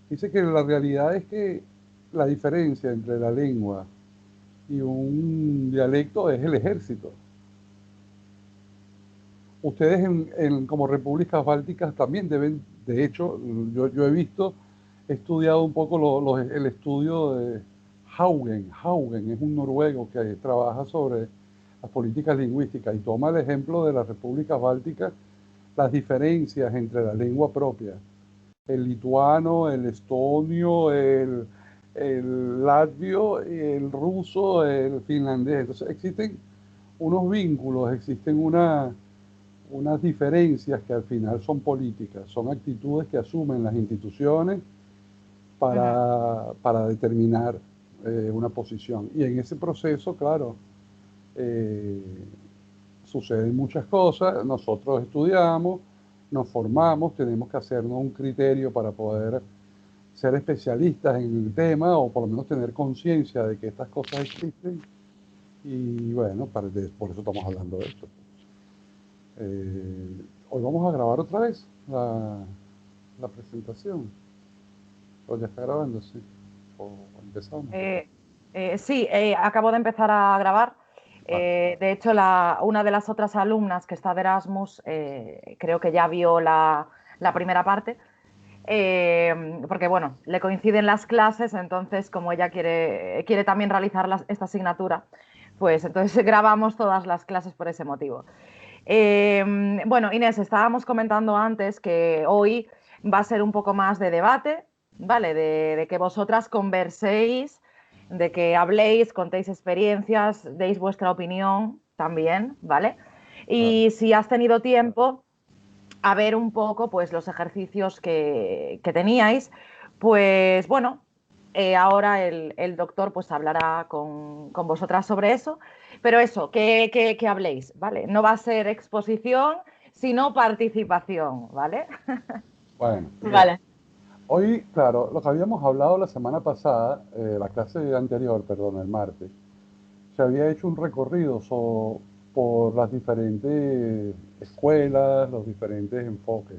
Dice que la realidad es que la diferencia entre la lengua y un dialecto es el ejército. Ustedes como repúblicas bálticas también deben, de hecho, yo he estudiado un poco el estudio de Haugen. Haugen es un noruego que trabaja sobre las políticas lingüísticas y toma el ejemplo de las repúblicas bálticas, las diferencias entre la lengua propia, el lituano, el estonio, el latvio, el ruso, el finlandés. Entonces existen unos vínculos, existen unas diferencias que al final son políticas, son actitudes que asumen las instituciones para determinar una posición. Y en ese proceso, claro, eh, suceden muchas cosas, nosotros estudiamos, nos formamos, tenemos que hacernos un criterio para poder ser especialistas en el tema o por lo menos tener conciencia de que estas cosas existen y bueno, por eso estamos hablando de esto. Hoy vamos a grabar otra vez la presentación. O ya está grabando, sí. O empezamos. Sí, acabo de empezar a grabar. Vale. De hecho, una de las otras alumnas que está de Erasmus creo que ya vio la primera parte, porque bueno, le coinciden las clases, entonces como ella quiere también realizar esta asignatura, pues entonces grabamos todas las clases por ese motivo. Bueno, Inés, estábamos comentando antes que hoy va a ser un poco más de debate, ¿vale? De que vosotras converséis, de que habléis, contéis experiencias, deis vuestra opinión también, ¿vale? Vale. Y si has tenido tiempo a ver un poco pues los ejercicios que teníais, pues bueno, ahora el doctor pues hablará con vosotras sobre eso, pero eso, que habléis, ¿vale? No va a ser exposición, sino participación, ¿vale? Bueno, bien. Vale. Hoy, claro, lo que habíamos hablado la semana pasada, la clase anterior, perdón, el martes, se había hecho un recorrido por las diferentes escuelas, los diferentes enfoques.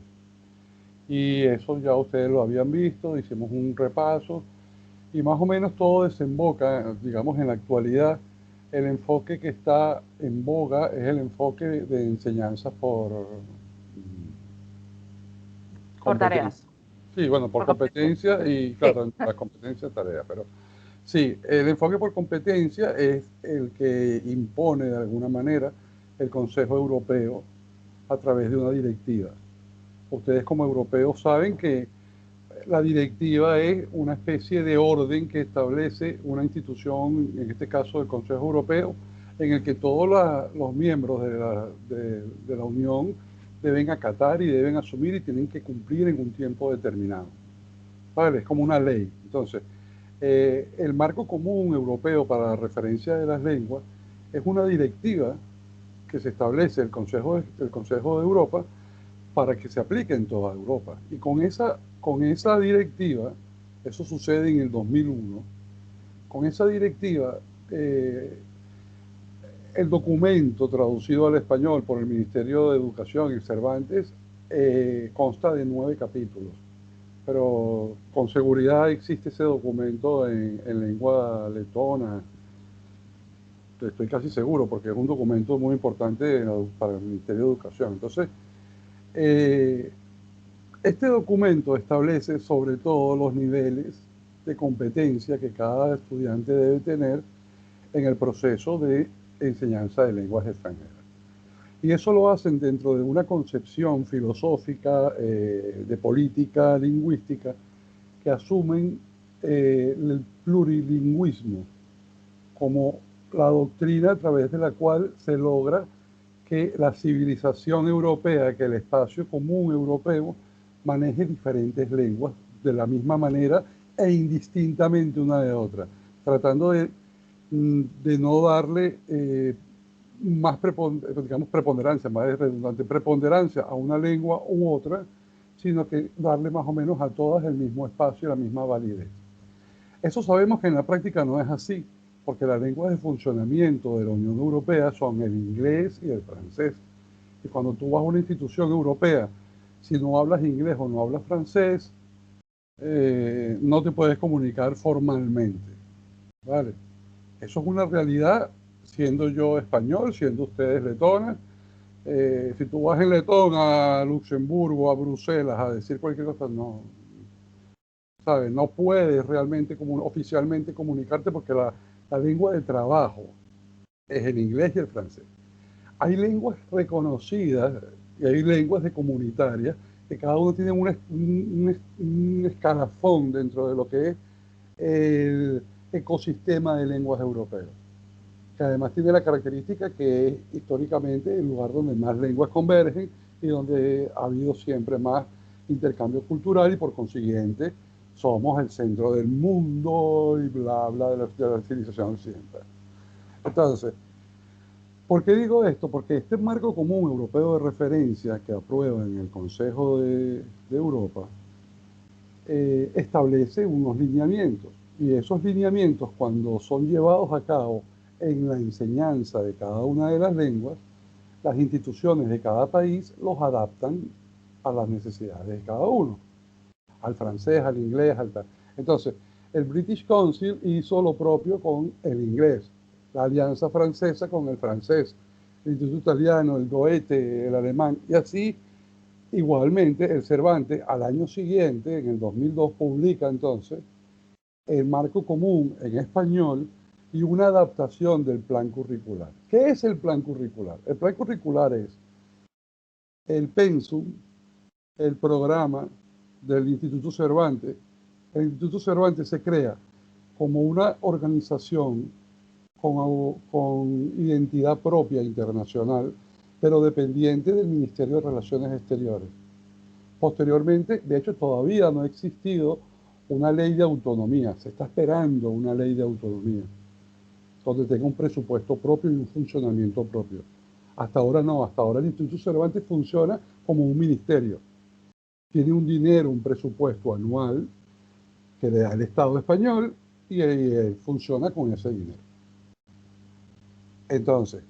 Y eso ya ustedes lo habían visto, hicimos un repaso y más o menos todo desemboca, digamos, en la actualidad. El enfoque que está en boga es el enfoque de enseñanza por Por competencia. tareas, Sí, bueno, por por competencia. competencia y Sí, claro, la competencia tarea, pero sí, el enfoque por competencia es el que impone de alguna manera el Consejo Europeo a través de una directiva. Ustedes como europeos saben que la directiva es una especie de orden que establece una institución, en este caso el Consejo Europeo, en el que todos los miembros de la Unión deben acatar y deben asumir y tienen que cumplir en un tiempo determinado. ¿Vale? Es como una ley. Entonces, el marco común europeo para la referencia de las lenguas es una directiva que se establece el Consejo de Europa para que se aplique en toda Europa. Y con esa directiva, eso sucede en el 2001, con esa directiva, eh, el documento traducido al español por el Ministerio de Educación y Cervantes consta de 9 capítulos, pero con seguridad existe ese documento en lengua letona, estoy casi seguro, porque es un documento muy importante para el Ministerio de Educación. Entonces, eh, este documento establece sobre todo los niveles de competencia que cada estudiante debe tener en el proceso de enseñanza de lenguas extranjeras. Y eso lo hacen dentro de una concepción filosófica de política lingüística que asumen el plurilingüismo como la doctrina a través de la cual se logra que la civilización europea, que el espacio común europeo maneje diferentes lenguas de la misma manera e indistintamente una de otra, tratando de no darle más digamos, preponderancia, más redundante, preponderancia a una lengua u otra, sino que darle más o menos a todas el mismo espacio y la misma validez. Eso sabemos que en la práctica no es así, porque las lenguas de funcionamiento de la Unión Europea son el inglés y el francés. Y cuando tú vas a una institución europea, si no hablas inglés o no hablas francés, no te puedes comunicar formalmente, ¿vale? Eso es una realidad, siendo yo español, siendo ustedes letones. Si tú vas en letón a Luxemburgo, a Bruselas, a decir cualquier cosa, no, ¿sabes? No puedes realmente oficialmente comunicarte porque la lengua de trabajo es el inglés y el francés. Hay lenguas reconocidas y hay lenguas de comunitarias que cada uno tiene un escalafón dentro de lo que es el ecosistema de lenguas europeos, que además tiene la característica que es históricamente el lugar donde más lenguas convergen y donde ha habido siempre más intercambio cultural y por consiguiente somos el centro del mundo y bla, bla, de la civilización occidental. Entonces, ¿por qué digo esto? Porque este marco común europeo de referencia que aprueba en el Consejo de Europa establece unos lineamientos y esos lineamientos cuando son llevados a cabo en la enseñanza de cada una de las lenguas, las instituciones de cada país los adaptan a las necesidades de cada uno, al francés, al inglés, al tal. Entonces, el British Council hizo lo propio con el inglés, la Alianza Francesa con el francés, el Instituto Italiano, el Goethe, el alemán, y así igualmente el Cervantes al año siguiente, en el 2002, publica entonces el marco común en español y una adaptación del plan curricular. ¿Qué es el plan curricular? El plan curricular es el pensum, el programa del Instituto Cervantes. El Instituto Cervantes se crea como una organización con identidad propia internacional, pero dependiente del Ministerio de Relaciones Exteriores. Posteriormente, de hecho, todavía no ha existido una ley de autonomía, se está esperando una ley de autonomía, donde tenga un presupuesto propio y un funcionamiento propio. Hasta ahora no, hasta ahora el Instituto Cervantes funciona como un ministerio. Tiene un dinero, un presupuesto anual que le da el Estado español y funciona con ese dinero. Entonces,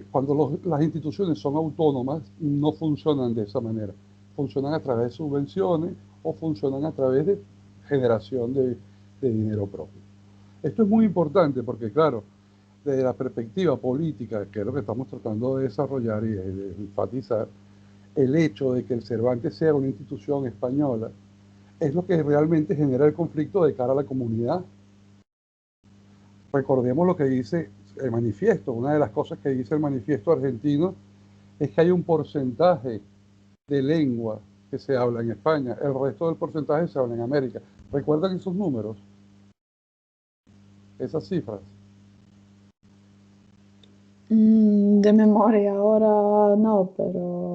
cuando las instituciones son autónomas, no funcionan de esa manera. Funcionan a través de subvenciones o funcionan a través de generación de dinero propio. Esto es muy importante porque, claro, desde la perspectiva política, que es lo que estamos tratando de desarrollar y de enfatizar, el hecho de que el Cervantes sea una institución española es lo que realmente genera el conflicto de cara a la comunidad. Recordemos lo que dice el manifiesto. Una de las cosas que dice el manifiesto argentino es que hay un porcentaje de lengua que se habla en España, el resto del porcentaje se habla en América. ¿Recuerdan esos números? Esas cifras. De memoria ahora no,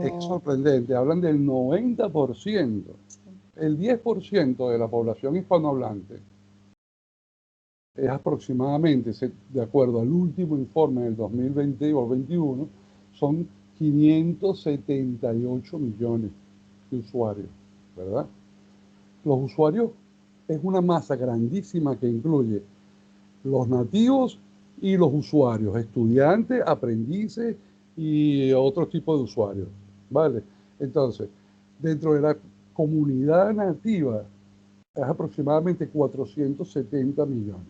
Es pero sorprendente, hablan del 90%. El 10% de la población hispanohablante es aproximadamente, de acuerdo al último informe del 2020 o 2021, son 578 millones de usuarios, ¿verdad? Los usuarios es una masa grandísima que incluye los nativos y los usuarios, estudiantes, aprendices y otro tipo de usuarios, ¿vale? Entonces, dentro de la comunidad nativa es aproximadamente 470 millones.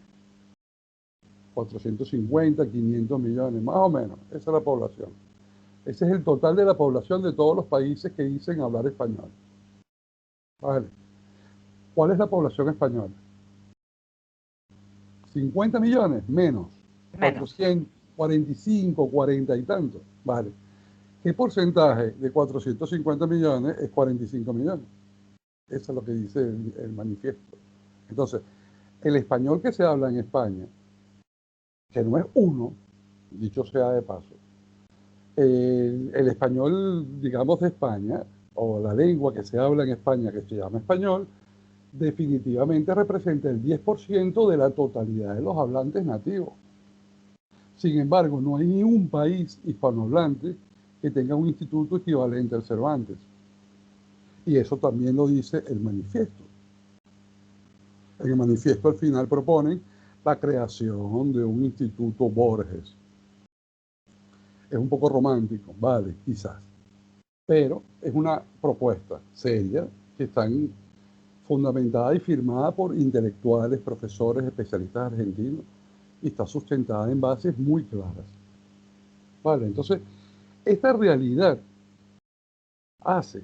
450, 500 millones, más o menos. Esa es la población. Ese es el total de la población de todos los países que dicen hablar español. Vale. ¿Cuál es la población española? 50 millones, menos. Menos. 400, 45, 40 y tantos. Vale. ¿Qué porcentaje de 450 millones es 45 millones? Eso es lo que dice el manifiesto. Entonces, el español que se habla en España, que no es uno, dicho sea de paso, el español, digamos, de España, o la lengua que se habla en España, que se llama español, definitivamente representa el 10% de la totalidad de los hablantes nativos. Sin embargo, no hay ni un país hispanohablante que tenga un instituto equivalente al Cervantes. Y eso también lo dice el manifiesto. En el manifiesto al final proponen la creación de un instituto Borges. Es un poco romántico, vale, quizás. Pero es una propuesta seria que están fundamentada y firmada por intelectuales, profesores, especialistas argentinos, y está sustentada en bases muy claras. Vale, entonces, esta realidad hace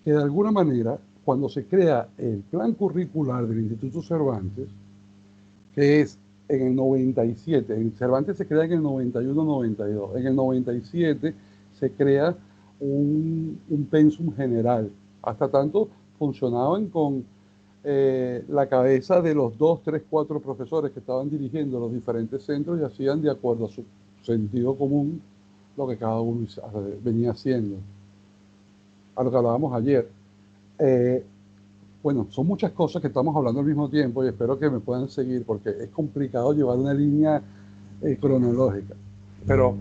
que de alguna manera, cuando se crea el plan curricular del Instituto Cervantes, que es en el 97, en Cervantes se crea en el 91-92, en el 97 se crea un pensum general, hasta tanto funcionaban con la cabeza de los 2, 3, 4 profesores que estaban dirigiendo los diferentes centros y hacían de acuerdo a su sentido común lo que cada uno venía haciendo. A lo que hablábamos ayer. Bueno, son muchas cosas que estamos hablando al mismo tiempo y espero que me puedan seguir porque es complicado llevar una línea cronológica. Pero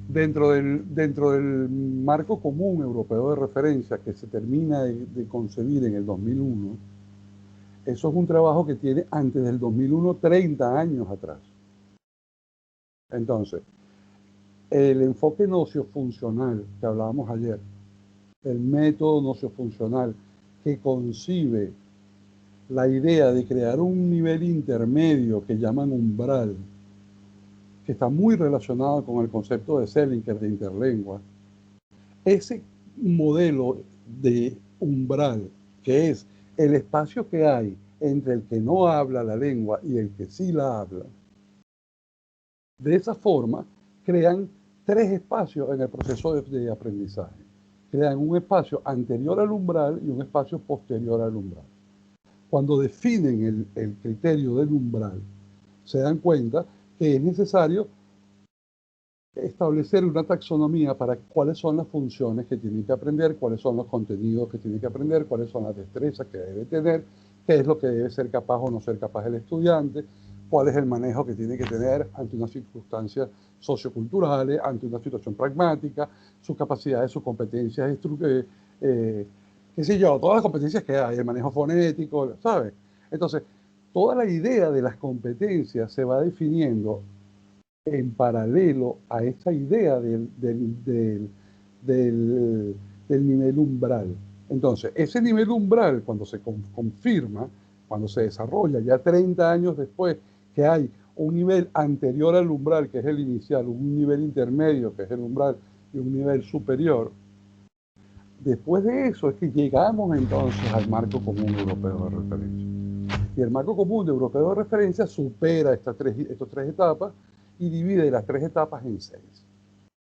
dentro del marco común europeo de referencia que se termina de concebir en el 2001, eso es un trabajo que tiene antes del 2001 30 años atrás. Entonces, el enfoque nociofuncional que hablábamos ayer, el método nociofuncional que concibe la idea de crear un nivel intermedio que llaman umbral, que está muy relacionado con el concepto de Selinger de interlengua, ese modelo de umbral, que es el espacio que hay entre el que no habla la lengua y el que sí la habla, de esa forma crean 3 espacios en el proceso de aprendizaje. Crean un espacio anterior al umbral y un espacio posterior al umbral. Cuando definen el criterio del umbral, se dan cuenta que es necesario establecer una taxonomía para cuáles son las funciones que tienen que aprender, cuáles son los contenidos que tienen que aprender, cuáles son las destrezas que debe tener, qué es lo que debe ser capaz o no ser capaz el estudiante, cuál es el manejo que tiene que tener ante unas circunstancias socioculturales, ante una situación pragmática, sus capacidades, sus competencias, qué sé yo, todas las competencias que hay, el manejo fonético, ¿sabes? Entonces, toda la idea de las competencias se va definiendo en paralelo a esa idea del nivel umbral. Entonces, ese nivel umbral, cuando se confirma, cuando se desarrolla ya 30 años después, que hay un nivel anterior al umbral, que es el inicial, un nivel intermedio, que es el umbral, y un nivel superior, después de eso es que llegamos entonces al marco común europeo de referencia. Y el marco común europeo de referencia supera estas tres etapas y divide las 3 etapas en 6.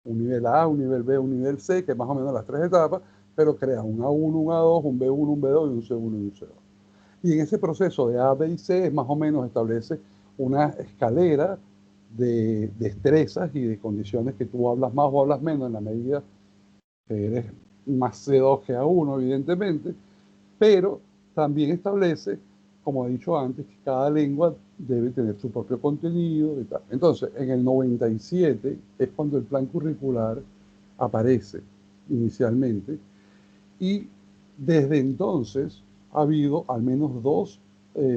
Un nivel A, un nivel B, un nivel C, que es más o menos las 3 etapas, pero crea un A1, un A2, un B1, un B2 y un C1 y un C2. Y en ese proceso de A, B y C, más o menos establece una escalera de destrezas y de condiciones que tú hablas más o hablas menos en la medida que eres más C2 que A1, evidentemente, pero también establece, como he dicho antes, que cada lengua debe tener su propio contenido y tal. Entonces, en el 97 es cuando el plan curricular aparece inicialmente y desde entonces ha habido al menos 2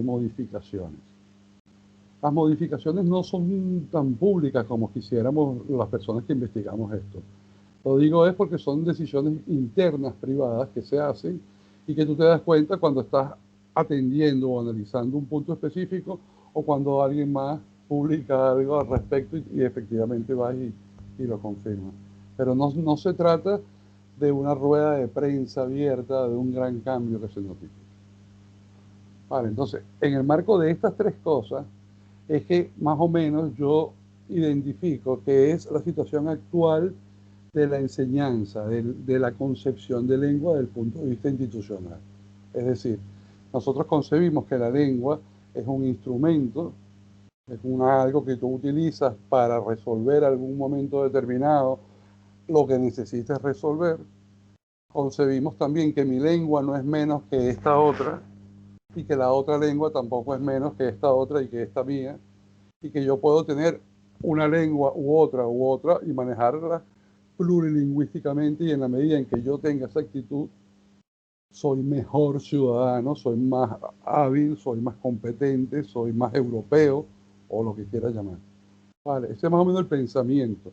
modificaciones. Las modificaciones no son tan públicas como quisiéramos las personas que investigamos esto. Lo digo es porque son decisiones internas, privadas, que se hacen y que tú te das cuenta cuando estás atendiendo o analizando un punto específico o cuando alguien más publica algo al respecto y efectivamente vas y lo confirma. Pero no se trata de una rueda de prensa abierta, de un gran cambio que se notifica. Vale, entonces, en el marco de estas 3 cosas, es que más o menos yo identifico que es la situación actual de la enseñanza, de la concepción de lengua desde el punto de vista institucional. Es decir, nosotros concebimos que la lengua es un instrumento, es algo que tú utilizas para resolver algún momento determinado lo que necesites resolver. Concebimos también que mi lengua no es menos que esta otra y que la otra lengua tampoco es menos que esta otra y que esta mía y que yo puedo tener una lengua u otra y manejarla plurilingüísticamente y en la medida en que yo tenga esa actitud, soy mejor ciudadano, soy más hábil, soy más competente, soy más europeo o lo que quiera llamar. Vale, ese es más o menos el pensamiento.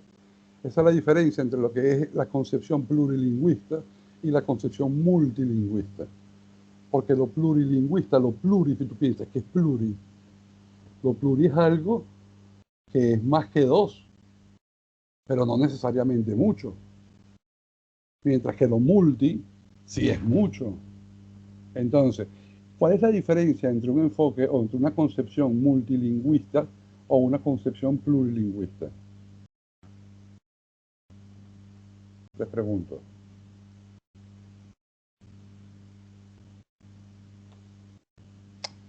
Esa es la diferencia entre lo que es la concepción plurilingüista y la concepción multilingüista. Porque lo plurilingüista, lo pluri, si tú piensas que es pluri, lo pluri es algo que es más que dos, pero no necesariamente mucho. Mientras que lo multi sí es mucho. Entonces, ¿cuál es la diferencia entre un enfoque o entre una concepción multilingüista o una concepción plurilingüista? Les pregunto.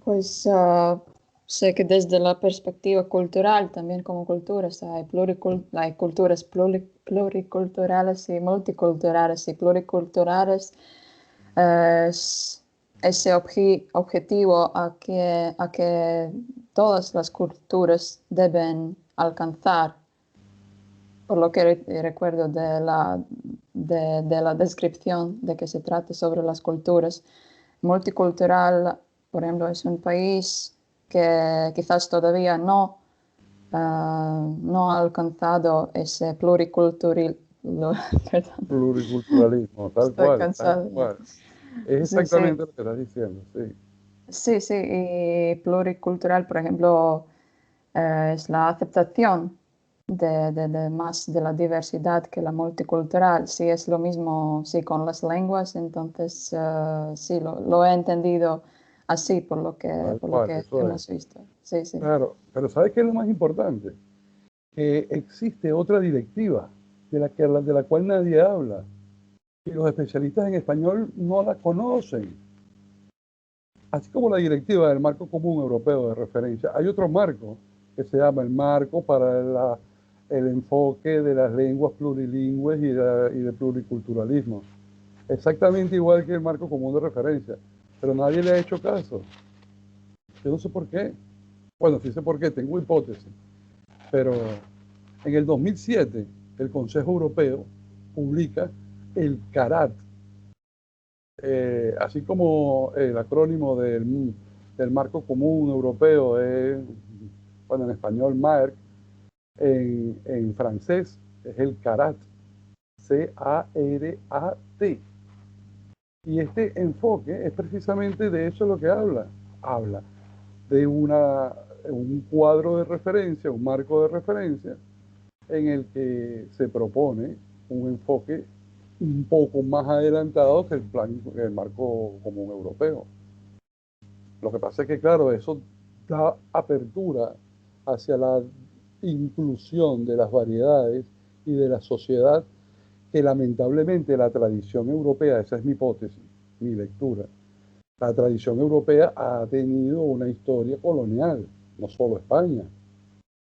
Pues sé que desde la perspectiva cultural, también como culturas, hay culturas pluriculturales y multiculturales y pluriculturales. Es ese objetivo a que todas las culturas deben alcanzar, por lo que recuerdo de la descripción de que se trata sobre las culturas. Multicultural, por ejemplo, es un país que quizás todavía no ha alcanzado ese perdón, Pluriculturalismo, tal estoy cual, tal cansada. cual. Es Sí, sí. exactamente lo que estás diciendo, sí. Sí, sí, y pluricultural, por ejemplo, es la aceptación de más de la diversidad que la multicultural. Sí, es lo mismo, sí, con las lenguas, entonces sí, lo he entendido así Tal por lo cual, que eso es. hemos visto. Sí, sí. Claro, pero ¿sabes qué es lo más importante? Que existe otra directiva de la cual nadie habla y los especialistas en español no la conocen. Así como la directiva del marco común europeo de referencia, hay otro marco que se llama el marco para el enfoque de las lenguas plurilingües y de pluriculturalismo. Exactamente igual que el marco común de referencia, pero nadie le ha hecho caso. Yo no sé por qué. Bueno, sí sé por qué, tengo hipótesis, pero en el 2007 el Consejo Europeo publica el CARAT, así como el acrónimo del Marco Común Europeo es, bueno, en español MAERC, en francés es el CARAT, C-A-R-A-T. Y este enfoque es precisamente de eso lo que habla. Habla de un cuadro de referencia, un marco de referencia, en el que se propone un enfoque un poco más adelantado que el marco común europeo. Lo que pasa es que, claro, eso da apertura hacia la inclusión de las variedades y de la sociedad que lamentablemente la tradición europea, esa es mi hipótesis, mi lectura, la tradición europea ha tenido una historia colonial, no solo España,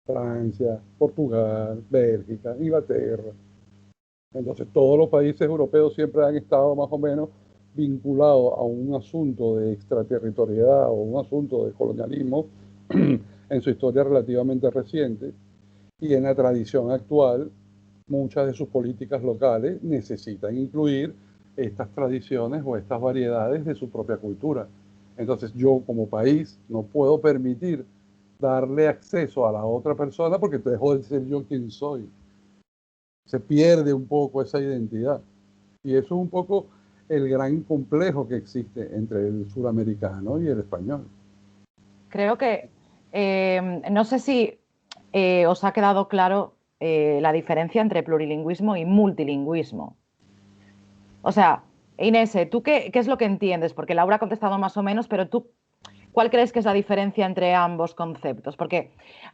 Francia, Portugal, Bélgica, Inglaterra. Entonces todos los países europeos siempre han estado más o menos vinculados a un asunto de extraterritorialidad o un asunto de colonialismo en su historia relativamente reciente y en la tradición actual muchas de sus políticas locales necesitan incluir estas tradiciones o estas variedades de su propia cultura. Entonces yo como país no puedo permitir darle acceso a la otra persona porque dejo de ser yo quien soy. Se pierde un poco esa identidad. Y eso es un poco el gran complejo que existe entre el suramericano y el español. Creo que, no sé si os ha quedado claro la diferencia entre plurilingüismo y multilingüismo. O sea, Inés, ¿tú qué es lo que entiendes? Porque Laura ha contestado más o menos, pero tú, ¿cuál crees que es la diferencia entre ambos conceptos? Porque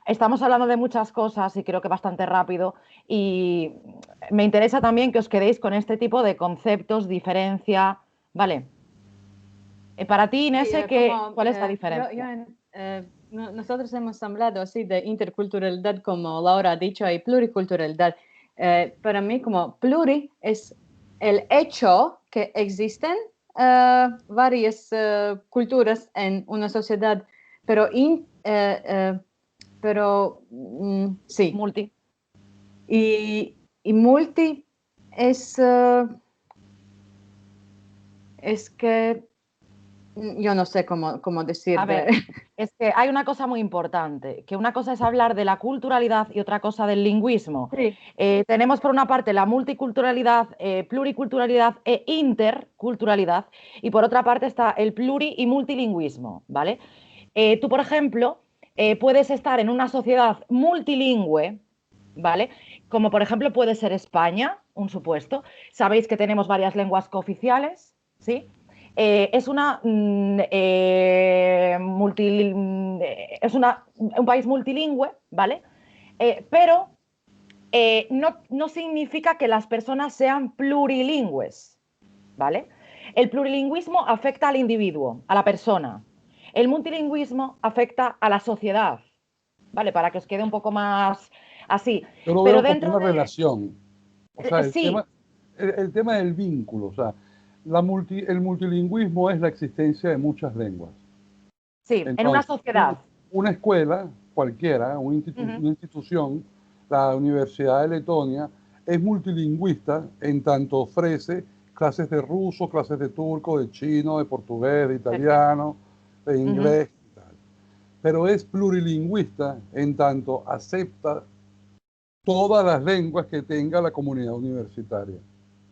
estamos hablando de muchas cosas y creo que bastante rápido y me interesa también que os quedéis con este tipo de conceptos, diferencia, ¿vale? Para ti, Inés, Sí, como, ¿cuál es la diferencia? nosotros hemos hablado así de interculturalidad, como Laura ha dicho, y pluriculturalidad. Para mí, como pluri es el hecho que existen varias culturas en una sociedad, pero, sí. Multi. Y multi es que Yo no sé cómo decir. A ver, es que hay una cosa muy importante, que una cosa es hablar de la culturalidad y otra cosa del lingüismo. Sí. Tenemos por una parte la multiculturalidad, pluriculturalidad e interculturalidad, y por otra parte está el pluri y multilingüismo, ¿vale? Tú, por ejemplo, puedes estar en una sociedad multilingüe, ¿vale? Como por ejemplo puede ser España, un supuesto. Sabéis que tenemos varias lenguas cooficiales, ¿sí? Es un país multilingüe, ¿vale? Pero no significa que las personas sean plurilingües, ¿vale? El plurilingüismo afecta al individuo, a la persona. El multilingüismo afecta a la sociedad, ¿vale? Para que os quede un poco más así. Yo lo Pero veo como dentro una de... relación. O sea, Sí, el tema del vínculo. O sea, el multilingüismo es la existencia de muchas lenguas. sí, en una Entonces, sociedad. una escuela cualquiera, Ujú, una institución, la Universidad de Letonia, es multilingüista en tanto ofrece clases de ruso, clases de turco, de chino, de portugués, de italiano, de ujú, inglés y tal. Pero es plurilingüista en tanto acepta todas las lenguas que tenga la comunidad universitaria.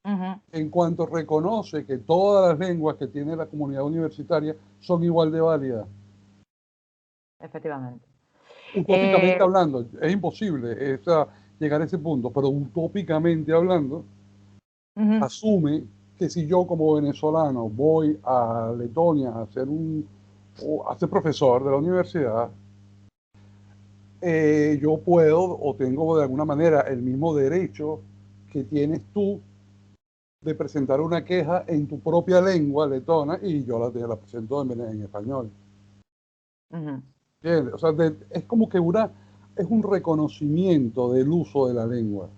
ujú, En cuanto reconoce que todas las lenguas que tiene la comunidad universitaria son igual de válidas. efectivamente. Utópicamente Eh, hablando, es imposible llegar a ese punto, pero utópicamente hablando, ujú, asume que si yo como venezolano voy a Letonia a ser profesor de la universidad, yo puedo o tengo de alguna manera el mismo derecho que tienes tú de presentar una queja en tu propia lengua letona y yo la presento en español. ujú. ¿Entiendes? O sea, es como que es un reconocimiento del uso de la lengua,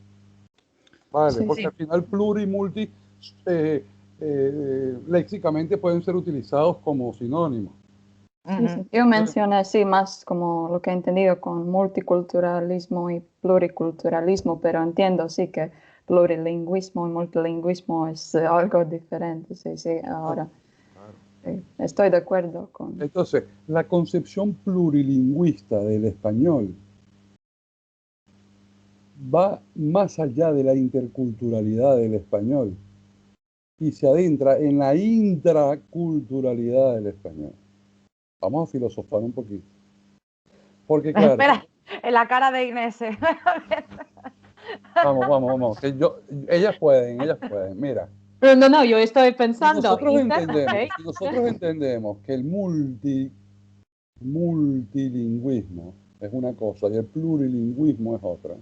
¿vale? Sí, Porque Sí. al final pluri y multi léxicamente pueden ser utilizados como sinónimos. sí, Ujú. sí. Yo mencioné así más como lo que he entendido con multiculturalismo y pluriculturalismo, pero entiendo sí que plurilingüismo y multilingüismo es algo diferente, sí, sí, ahora Claro. estoy de acuerdo con... Entonces, la concepción plurilingüista del español va más allá de la interculturalidad del español y se adentra en la intraculturalidad del español. Vamos a filosofar un poquito. Porque claro, Espera, en la cara de Inés. vamos, ellas pueden. Mira, Pero no, yo estoy pensando, Ok. si nosotros entendemos que el multilingüismo es una cosa y el plurilingüismo es otra,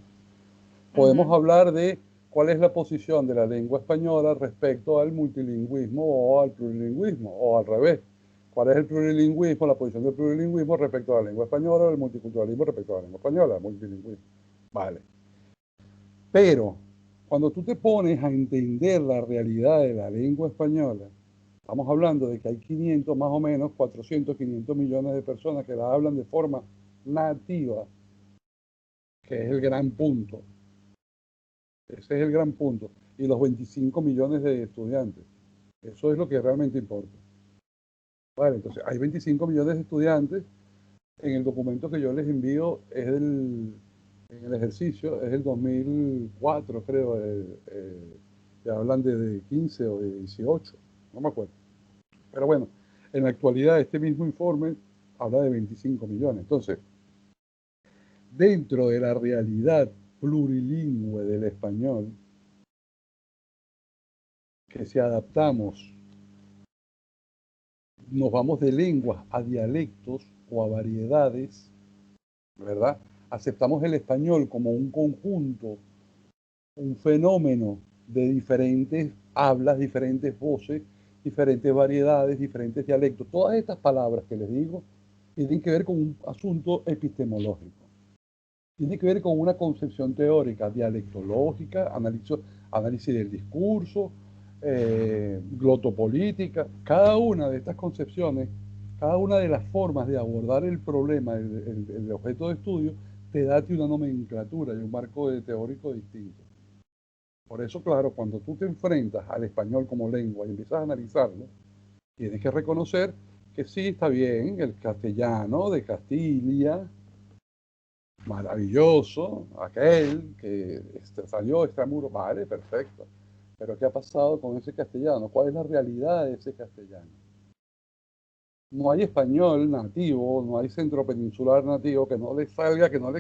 podemos Ujú, hablar de cuál es la posición de la lengua española respecto al multilingüismo o al plurilingüismo, o al revés. ¿Cuál es el plurilingüismo, la posición del plurilingüismo respecto a la lengua española o el multiculturalismo respecto a la lengua española, multilingüismo? Vale. Pero cuando tú te pones a entender la realidad de la lengua española, estamos hablando de que hay 500, más o menos, 400, 500 millones de personas que la hablan de forma nativa, que es el gran punto. Ese es el gran punto. Y los 25 millones de estudiantes. Eso es lo que realmente importa. Vale, entonces hay 25 millones de estudiantes. En el documento que yo les envío en el ejercicio, es el 2004, creo. Que hablan de 15 o de 18, no me acuerdo. Pero bueno, en la actualidad este mismo informe habla de 25 millones. Entonces, dentro de la realidad plurilingüe del español, que si adaptamos, nos vamos de lenguas a dialectos o a variedades, ¿verdad? Aceptamos el español como un conjunto, un fenómeno de diferentes hablas, diferentes voces, diferentes variedades, diferentes dialectos. Todas estas palabras que les digo tienen que ver con un asunto epistemológico. Tiene que ver con una concepción teórica, dialectológica, análisis del discurso, glotopolítica. Cada una de estas concepciones, cada una de las formas de abordar el problema, el objeto de estudio, te da una nomenclatura y un marco teórico distinto. Por eso, claro, cuando tú te enfrentas al español como lengua y empiezas a analizarlo, tienes que reconocer que sí está bien, el castellano de Castilla, maravilloso, aquel que salió extramuro, vale, perfecto. Pero ¿qué ha pasado con ese castellano? ¿Cuál es la realidad de ese castellano? No hay español nativo, no hay centro peninsular nativo que no le salga, que no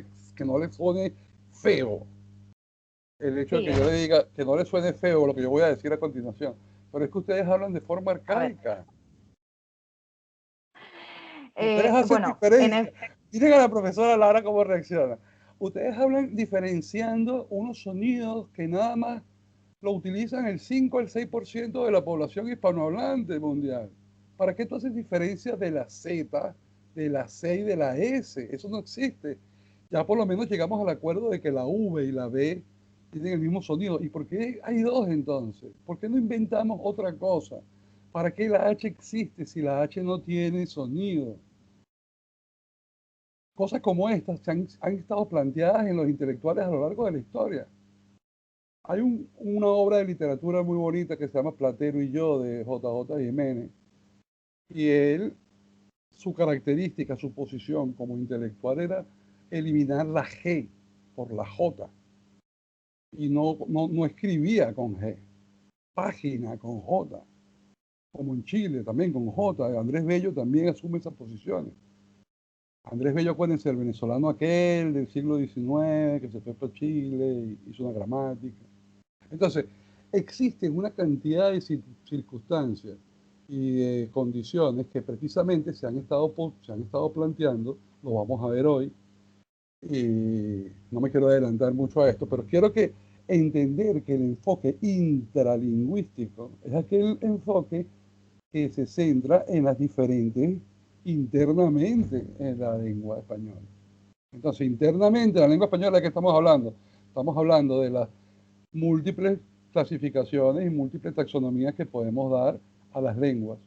le suene feo. El hecho de Sí, que yo le diga que no le suene feo lo que yo voy a decir a continuación. Pero es que ustedes hablan de forma arcaica. Ustedes hacen bueno, diferencia. Miren a la profesora Lara cómo reacciona. Ustedes hablan diferenciando unos sonidos que nada más lo utilizan el 5 al 6% de la población hispanohablante mundial. ¿Para qué tú haces diferencias de la Z, de la C y de la S? Eso no existe. Ya por lo menos llegamos al acuerdo de que la V y la B tienen el mismo sonido. ¿Y por qué hay dos entonces? ¿Por qué no inventamos otra cosa? ¿Para qué la H existe si la H no tiene sonido? Cosas como estas han estado planteadas en los intelectuales a lo largo de la historia. Hay una obra de literatura muy bonita que se llama Platero y yo, de J.J. Jiménez, y él, su característica, su posición como intelectual era eliminar la G por la J, y no escribía con G, página con J, como en Chile también con J. Andrés Bello también asume esas posiciones. Andrés Bello, acuérdense, el venezolano aquel del siglo XIX que se fue para Chile y hizo una gramática. Entonces, existen una cantidad de circunstancias y de condiciones que precisamente se han estado planteando, lo vamos a ver hoy, y no me quiero adelantar mucho a esto, pero quiero que entender que el enfoque intralingüístico es aquel enfoque que se centra en las diferentes internamente en la lengua española. Entonces, internamente, la lengua española, ¿de qué estamos hablando? Estamos hablando de las múltiples clasificaciones y múltiples taxonomías que podemos dar a las lenguas.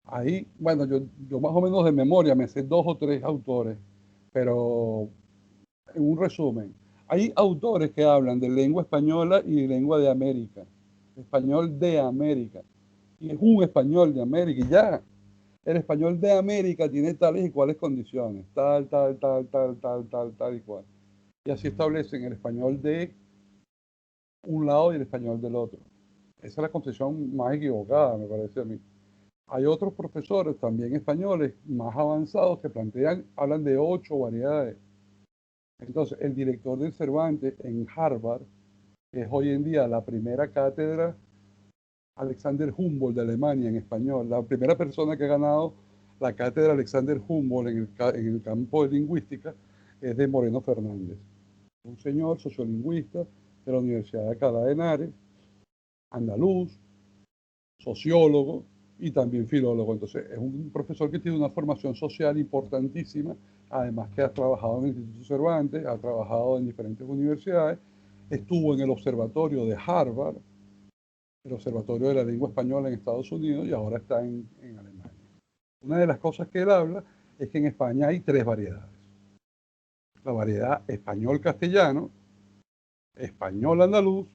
Ahí, bueno, yo más o menos de memoria me sé 2 o 3 autores, pero en un resumen, hay autores que hablan de lengua española y de lengua de América, español de América, y es un español de América, y ya, el español de América tiene tales y cuales condiciones, tal y cual. Y así establecen el español de un lado y el español del otro. Esa es la concepción más equivocada, me parece a mí. Hay otros profesores, también españoles, más avanzados, que hablan de 8 variedades. Entonces, el director del Cervantes en Harvard, que es hoy en día la primera cátedra, Alexander Humboldt de Alemania en español, la primera persona que ha ganado la cátedra Alexander Humboldt en el campo de lingüística, es de Moreno Fernández, un señor sociolingüista de la Universidad de Alcalá de Henares, andaluz, sociólogo y también filólogo. Entonces, es un profesor que tiene una formación social importantísima, además que ha trabajado en el Instituto Cervantes, ha trabajado en diferentes universidades, estuvo en el observatorio de Harvard, el observatorio de la lengua española en Estados Unidos, y ahora está en Alemania. Una de las cosas que él habla es que en España hay 3 variedades. La variedad español-castellano, español-andaluz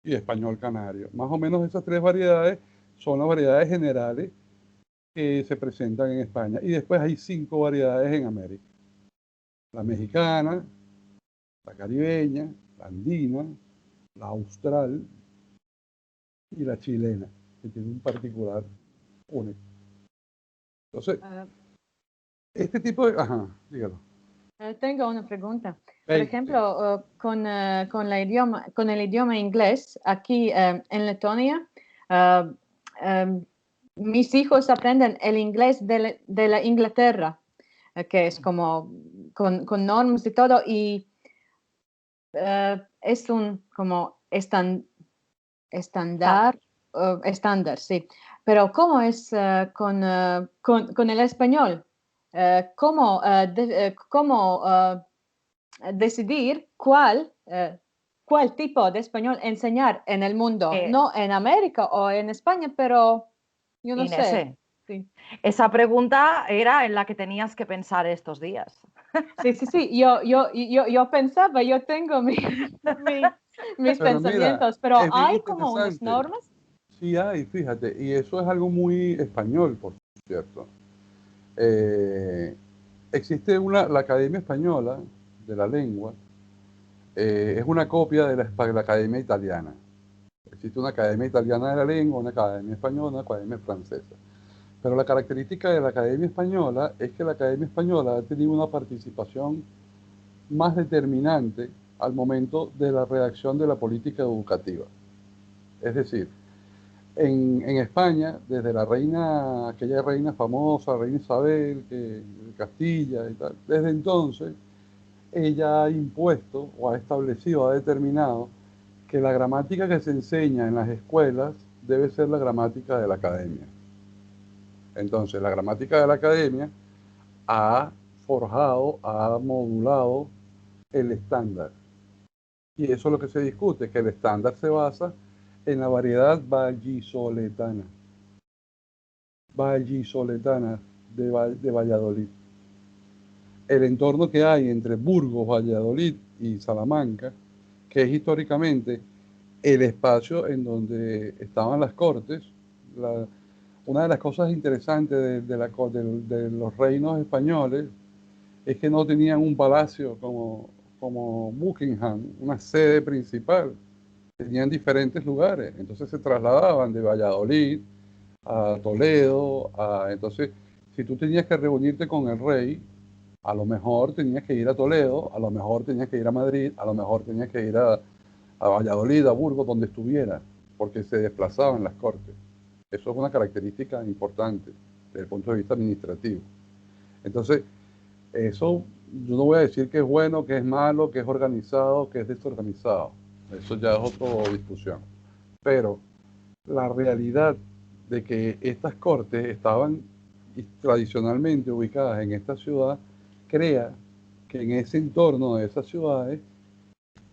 y español canario. Más o menos esas 3 variedades son las variedades generales que se presentan en España. Y después hay 5 variedades en América. La mexicana, la caribeña, la andina, la austral y la chilena, que tiene un particular único. Entonces, este tipo de... Ajá, dígalo. Tengo una pregunta. Por 20. ejemplo, con el idioma inglés, aquí en Letonia, mis hijos aprenden el inglés de la Inglaterra, que es como con normas y todo, y es un como estándar, sí. Pero ¿cómo es con el español? ¿Cómo decidir cuál tipo de español enseñar en el mundo? No en América o en España, pero yo no sé. Sí. Esa pregunta era en la que tenías que pensar estos días. Sí. Yo pensaba, yo tengo mis pensamientos, Mira, pero es bien ¿hay como unas interesante. normas? Sí hay, fíjate, y eso es algo muy español, por ¿cierto? Existe la Academia Española de la Lengua, es una copia de la Academia Italiana. Existe una Academia Italiana de la Lengua, una Academia Española, una Academia Francesa. Pero la característica de la Academia Española es que la Academia Española ha tenido una participación más determinante al momento de la redacción de la política educativa. Es decir, en España, desde aquella reina famosa, reina Isabel, de Castilla y tal, desde entonces ella ha impuesto o ha establecido, ha determinado que la gramática que se enseña en las escuelas debe ser la gramática de la academia. Entonces, la gramática de la academia ha forjado, ha modulado el estándar. Y eso es lo que se discute, que el estándar se basa en la variedad vallisoletana. Vallisoletana de Valladolid. El entorno que hay entre Burgos, Valladolid y Salamanca, que es históricamente el espacio en donde estaban las cortes. Una de las cosas interesantes de los reinos españoles es que no tenían un palacio como Buckingham, una sede principal. Tenían diferentes lugares, entonces se trasladaban de Valladolid a Toledo. Entonces, si tú tenías que reunirte con el rey, a lo mejor tenías que ir a Toledo, a lo mejor tenías que ir a Madrid, a lo mejor tenías que ir a Valladolid, a Burgos, donde estuviera, porque se desplazaban las cortes. Eso es una característica importante desde el punto de vista administrativo. Entonces, eso yo no voy a decir que es bueno, que es malo, que es organizado, que es desorganizado. Eso ya es otra discusión. Pero la realidad de que estas cortes estaban tradicionalmente ubicadas en esta ciudad crea que en ese entorno de esas ciudades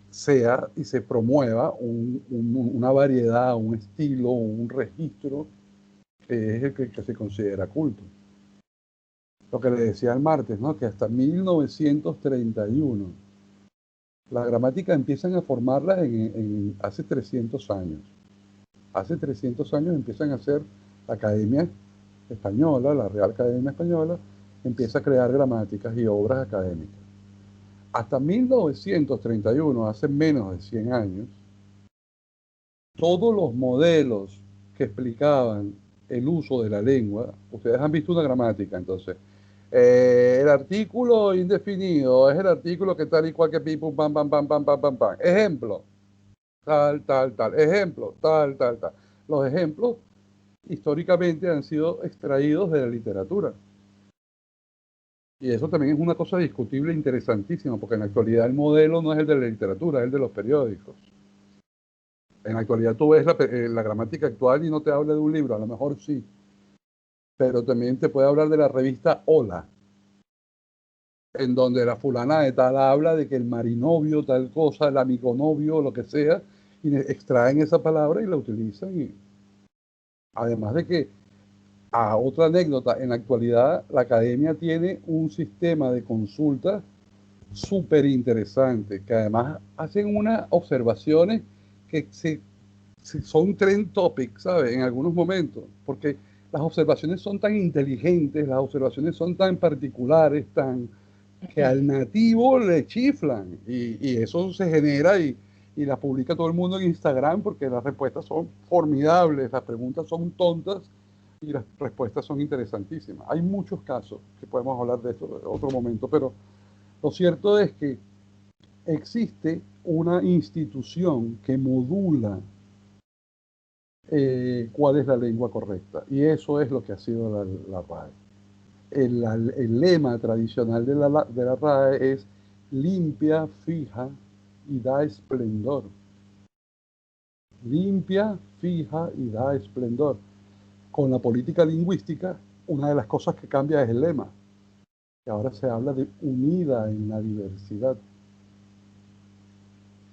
sea y se promueva una variedad, un estilo, un registro que es el que se considera culto. Lo que le decía el martes, ¿no? Que hasta 1931 la gramática empiezan a formarla hace 300 años. Hace 300 años empiezan a hacer la Academia Española, la Real Academia Española, empieza a crear gramáticas y obras académicas. Hasta 1931, hace menos de 100 años, todos los modelos que explicaban el uso de la lengua, ustedes han visto una gramática, entonces, el artículo indefinido es el artículo que tal y cual que pipu, pam, pam, pam, pam, pam, pam, pam. Ejemplo, tal, tal, tal. Ejemplo, tal, tal, tal. Los ejemplos históricamente han sido extraídos de la literatura. Y eso también es una cosa discutible e interesantísima, porque en la actualidad el modelo no es el de la literatura, es el de los periódicos. En la actualidad tú ves la gramática actual y no te habla de un libro, a lo mejor sí, pero también te puede hablar de la revista Hola, en donde la fulana de tal habla de que el marinovio, tal cosa, el amigonovio, lo que sea, y extraen esa palabra y la utilizan. Y además de que, otra anécdota, en la actualidad la academia tiene un sistema de consulta súper interesante, que además hacen unas observaciones que son trend topics, ¿sabes? En algunos momentos, porque las observaciones son tan inteligentes, las observaciones son tan particulares, que al nativo le chiflan, y eso se genera y la publica todo el mundo en Instagram porque las respuestas son formidables, las preguntas son tontas y las respuestas son interesantísimas. Hay muchos casos que podemos hablar de esto en otro momento, pero lo cierto es que existe una institución que modula cuál es la lengua correcta, y eso es lo que ha sido la RAE. El lema tradicional de la RAE es limpia, fija y da esplendor. Limpia, fija y da esplendor. Con la política lingüística, una de las cosas que cambia es el lema, que ahora se habla de unida en la diversidad.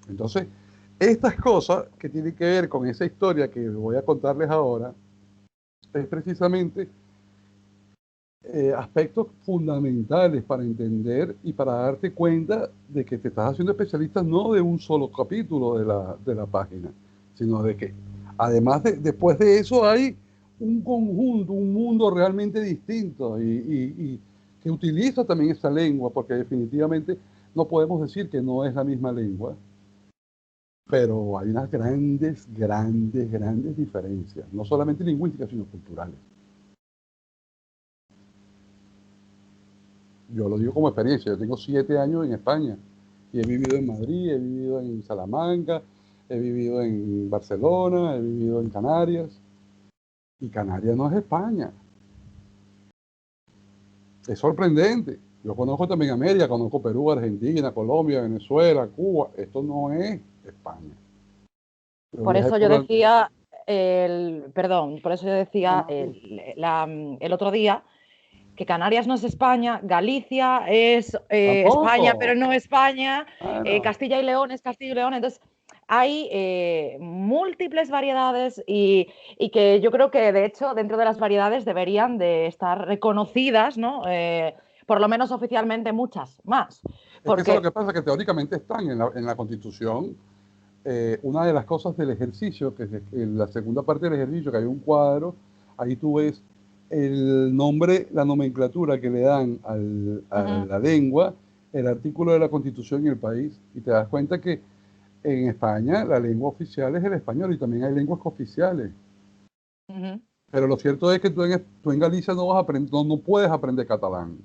Entonces, estas cosas que tienen que ver con esa historia que voy a contarles ahora, es precisamente aspectos fundamentales para entender y para darte cuenta de que te estás haciendo especialista no de un solo capítulo de la página, sino de que además después de eso hay un conjunto, un mundo realmente distinto y que utiliza también esa lengua, porque definitivamente no podemos decir que no es la misma lengua, pero hay unas grandes, grandes, grandes diferencias, no solamente lingüísticas, sino culturales. Yo lo digo como experiencia, yo tengo 7 años en España y he vivido en Madrid, he vivido en Salamanca, he vivido en Barcelona, he vivido en Canarias, y Canarias no es España. Es sorprendente. Yo conozco también América, conozco Perú, Argentina, Colombia, Venezuela, Cuba. Esto no es España. Yo Por viajé eso yo por... decía, perdón, por eso yo decía el otro día que Canarias no es España, Galicia es España, pero Tampoco. no España, Bueno, Castilla y León es Castilla y León. Entonces, hay múltiples variedades y que yo creo que, de hecho, dentro de las variedades deberían de estar reconocidas, ¿no? Por lo menos oficialmente muchas más. es que eso es lo Porque, que pasa, que teóricamente están en la Constitución. Una de las cosas del ejercicio, que es en la segunda parte del ejercicio, que hay un cuadro, ahí tú ves el nombre, la nomenclatura que le dan a la lengua, el artículo de la Constitución y el país, y te das cuenta que en España la lengua oficial es el español y también hay lenguas cooficiales. Pero lo cierto es que tú en Galicia no vas a aprender, no puedes aprender catalán,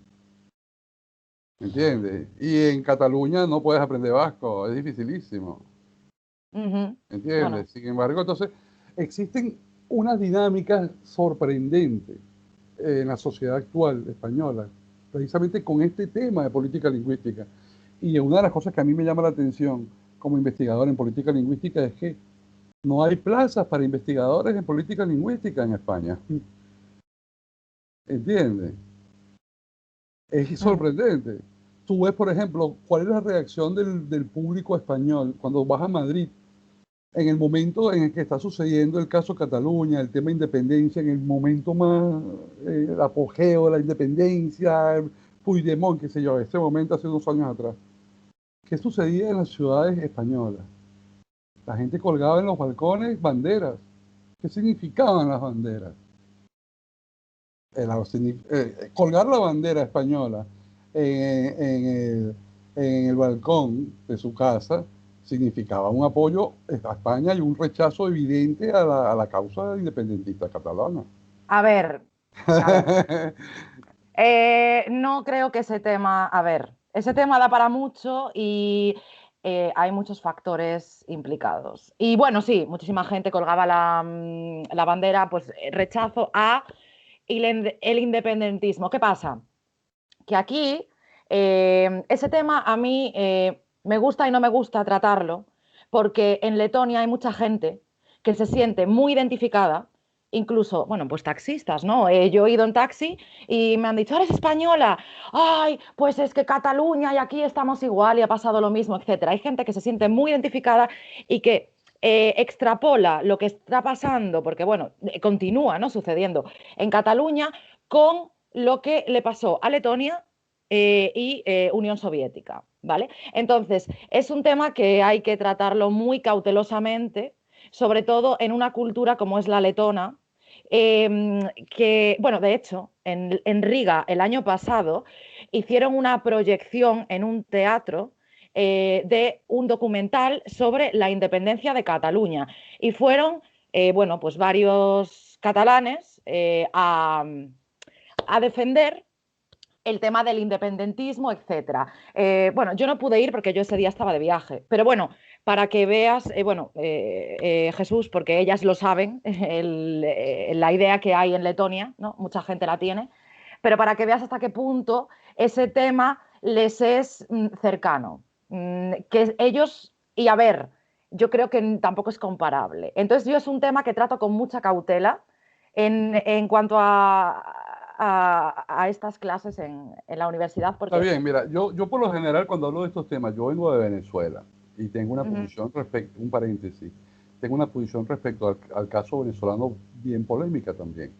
¿entiendes? Y en Cataluña no puedes aprender vasco, es dificilísimo. bueno, ¿Entiendes? Sin embargo, entonces existen unas dinámicas sorprendentes en la sociedad actual española, precisamente con este tema de política lingüística. Y una de las cosas que a mí me llama la atención como investigador en política lingüística es que no hay plazas para investigadores en política lingüística en España. ¿Entiendes? Es sorprendente. Tú ves, por ejemplo, cuál es la reacción del público español cuando vas a Madrid en el momento en el que está sucediendo el caso Cataluña, el tema de independencia, en el momento más el apogeo de la independencia, Puigdemont, qué sé yo, ese momento hace unos años atrás. ¿Qué sucedía en las ciudades españolas? La gente colgaba en los balcones banderas. ¿Qué significaban las banderas? Colgar la bandera española en el balcón de su casa significaba un apoyo a España y un rechazo evidente a la causa independentista catalana. a ver, a ver. No creo que ese tema, a ver, ese tema da para mucho y hay muchos factores implicados. Y bueno, sí, muchísima gente colgaba la bandera, pues rechazo a el independentismo. ¿Qué pasa? Que aquí ese tema a mí me gusta y no me gusta tratarlo, porque en Letonia hay mucha gente que se siente muy identificada, incluso, bueno, pues taxistas, ¿no? Yo he ido en taxi y me han dicho, ¿eres española? Ay, pues es que Cataluña y aquí estamos igual y ha pasado lo mismo, etcétera. Hay gente que se siente muy identificada y que extrapola lo que está pasando, porque bueno, continúa, ¿no? Sucediendo en Cataluña con lo que le pasó a Letonia y Unión Soviética, ¿vale? Entonces, es un tema que hay que tratarlo muy cautelosamente, sobre todo en una cultura como es la letona, que, bueno, de hecho, en Riga el año pasado hicieron una proyección en un teatro de un documental sobre la independencia de Cataluña y fueron, bueno, pues varios catalanes a defender el tema del independentismo, etcétera. Bueno, yo no pude ir porque yo ese día estaba de viaje, pero bueno, para que veas, Jesús, porque ellas lo saben, la idea que hay en Letonia, ¿no? Mucha gente la tiene, pero para que veas hasta qué punto ese tema les es cercano, que ellos, y a ver, yo creo que tampoco es comparable. Entonces yo es un tema que trato con mucha cautela en cuanto a estas clases en la universidad, Está porque bien, mira, yo por lo general cuando hablo de estos temas, yo vengo de Venezuela y tengo una posición respecto, un paréntesis, tengo una posición respecto al caso venezolano bien polémica también.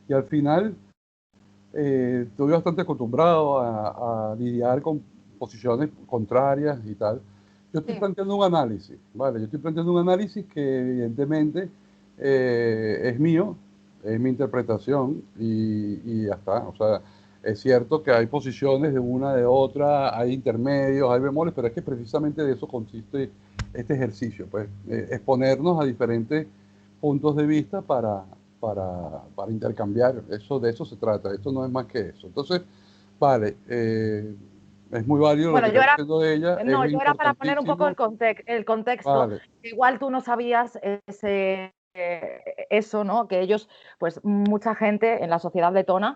Y al final estoy bastante acostumbrado a lidiar con posiciones contrarias y tal. Yo estoy sí, planteando un análisis, ¿vale? Yo estoy planteando un análisis que evidentemente es mío es mi interpretación y ya está. O sea, es cierto que hay posiciones de una, de otra, hay intermedios, hay bemoles, pero es que precisamente de eso consiste este ejercicio, pues, exponernos a diferentes puntos de vista para intercambiar. Eso, de eso se trata, esto no es más que eso. Entonces, vale, es muy válido lo que Bueno, está diciendo ella, no, es yo era para poner un poco importantísimo. el contexto. Vale, Igual tú no sabías eso, ¿no? Que ellos, pues mucha gente en la sociedad letona,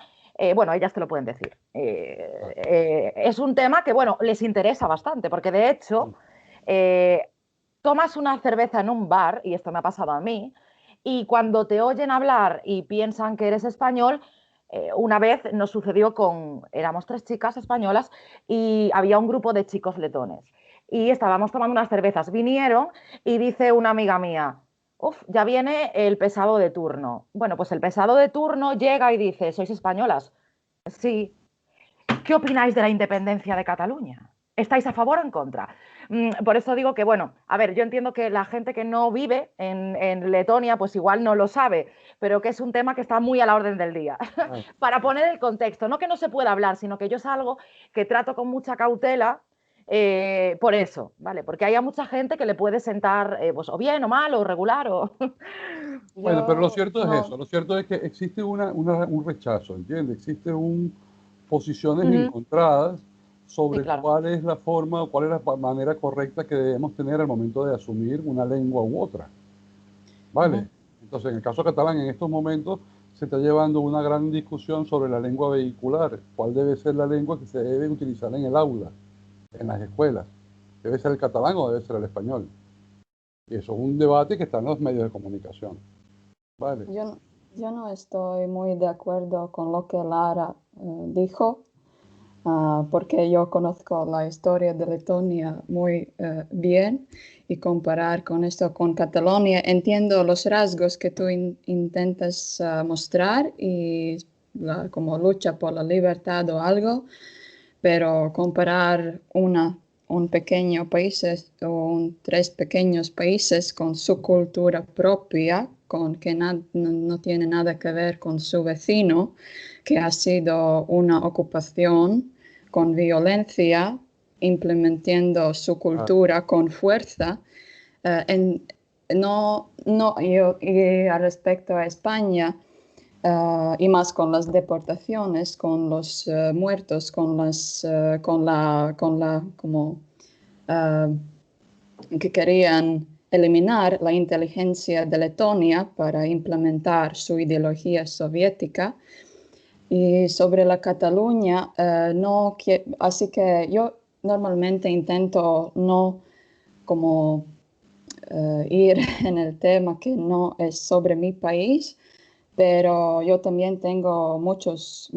bueno, ellas te lo pueden decir. vale. Es un tema que, bueno, les interesa bastante, porque de hecho, eh, tomas una cerveza en un bar, y esto me ha pasado a mí, y cuando te oyen hablar y piensan que eres español, una vez nos sucedió éramos 3 chicas españolas y había un grupo de chicos letones. Y estábamos tomando unas cervezas. Vinieron y dice una amiga mía, uf, ya viene el pesado de turno. Bueno, pues el pesado de turno llega y dice, ¿sois españolas? Sí. ¿Qué opináis de la independencia de Cataluña? ¿Estáis a favor o en contra? Por eso digo que, bueno, a ver, yo entiendo que la gente que no vive en Letonia, pues igual no lo sabe, pero que es un tema que está muy a la orden del día. Ah, Para poner el contexto, no que no se pueda hablar, sino que yo es algo que trato con mucha cautela por eso, ¿vale? Porque hay a mucha gente que le puede sentar, pues, o bien o mal, o regular, o... bueno, pero lo Yo cierto es no, eso, lo cierto es que existe un rechazo, ¿entiendes? Existe posiciones Ujú. encontradas Sí, sobre claro. cuál es la forma o cuál es la manera correcta que debemos tener al momento de asumir una lengua u otra, ¿vale? Ujú. Entonces, en el caso catalán, en estos momentos se está llevando una gran discusión sobre la lengua vehicular, cuál debe ser la lengua que se debe utilizar en el aula, en las escuelas. ¿Debe ser el catalán o debe ser el español? Y eso es un debate que está en los medios de comunicación, ¿vale? yo, yo no estoy muy de acuerdo con lo que Lara dijo, porque yo conozco la historia de Letonia muy bien y comparar con esto con Cataluña, entiendo los rasgos que tú intentas mostrar y como lucha por la libertad o algo, pero comparar un pequeño país o tres pequeños países con su cultura propia, con que no tiene nada que ver con su vecino, que ha sido una ocupación con violencia, implementando su Ah, cultura con fuerza. eh, en- y al respecto a España, y más con las deportaciones, con los muertos, como que querían eliminar la inteligencia de Letonia para implementar su ideología soviética. Y sobre la Cataluña, no, así que yo normalmente intento no como ir en el tema que no es sobre mi país, pero yo también tengo muchos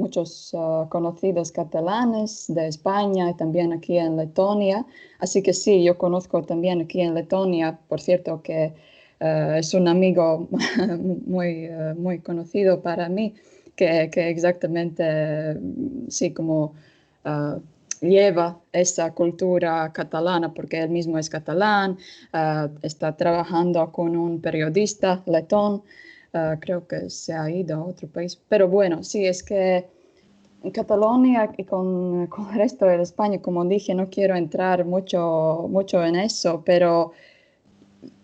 conocidos catalanes de España y también aquí en Letonia. Así que sí, yo conozco también aquí en Letonia, por cierto, que es un amigo muy conocido para mí, que exactamente, sí, como uh, lleva esa cultura catalana, porque él mismo es catalán, está trabajando con un periodista letón. Creo que se ha ido a otro país. Pero bueno, sí, es que en Cataluña y con el resto de España, como dije, no quiero entrar mucho en eso, pero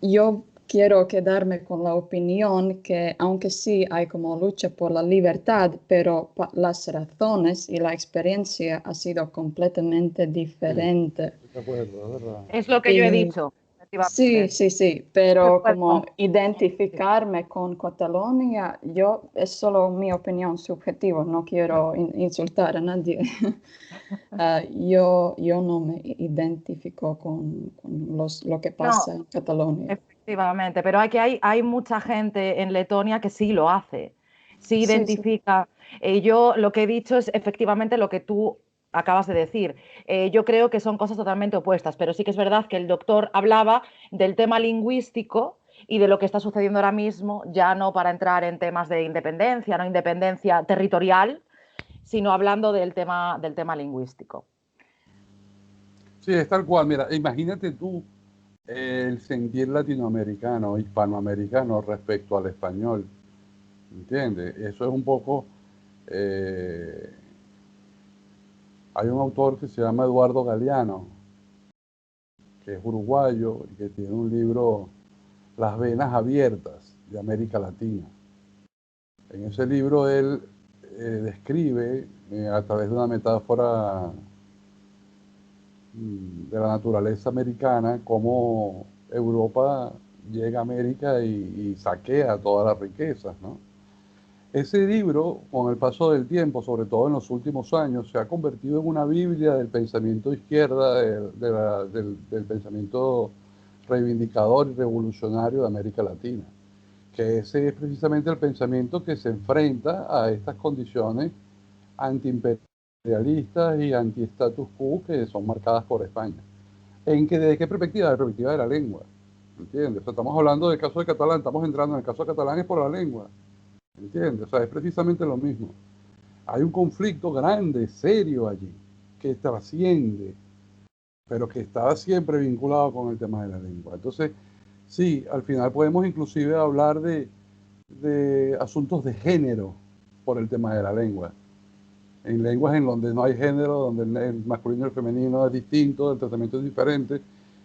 yo quiero quedarme con la opinión que aunque sí hay como lucha por la libertad, pero las razones y la experiencia ha sido completamente sí, diferente. estoy de acuerdo, es verdad. Es lo que yo he Y dicho, sí, efectivamente. sí, No pero como puedo- identificarme con Cataluña, yo es solo mi opinión subjetiva, no quiero insultar a nadie. Yo no me identifico con lo que No, pasa en Cataluña. efectivamente, pero hay mucha gente en Letonia que sí lo hace, sí Sí, sí. identifica. Yo lo que he dicho es efectivamente lo que tú acabas de decir. Yo creo que son cosas totalmente opuestas, pero sí que es verdad que el doctor hablaba del tema lingüístico y de lo que está sucediendo ahora mismo, ya no para entrar en temas de independencia, no independencia territorial, sino hablando del tema lingüístico. Sí, es tal cual. Mira, imagínate tú el sentir latinoamericano, hispanoamericano respecto al español. ¿entiendes? Eso es un poco... hay un autor que se llama Eduardo Galeano, que es uruguayo y que tiene un libro, Las venas abiertas de América Latina. En ese libro él describe a través de una metáfora de la naturaleza americana cómo Europa llega a América y saquea todas las riquezas, ¿no? Ese libro, con el paso del tiempo, sobre todo en los últimos años, se ha convertido en una Biblia del pensamiento izquierda, del pensamiento reivindicador y revolucionario de América Latina, que ese es precisamente el pensamiento que se enfrenta a estas condiciones antiimperialistas y anti-status quo que son marcadas por España. ¿Desde qué perspectiva? De la perspectiva de la lengua, ¿entiendes? O sea, estamos hablando del caso de catalán, estamos entrando en el caso de catalán es por la lengua, ¿entiendes? O sea, es precisamente lo mismo. Hay un conflicto grande, serio allí, que trasciende, pero que está siempre vinculado con el tema de la lengua. Entonces, sí, al final podemos inclusive hablar de asuntos de género por el tema de la lengua. En lenguas en donde no hay género, donde el masculino y el femenino es distinto, el tratamiento es diferente,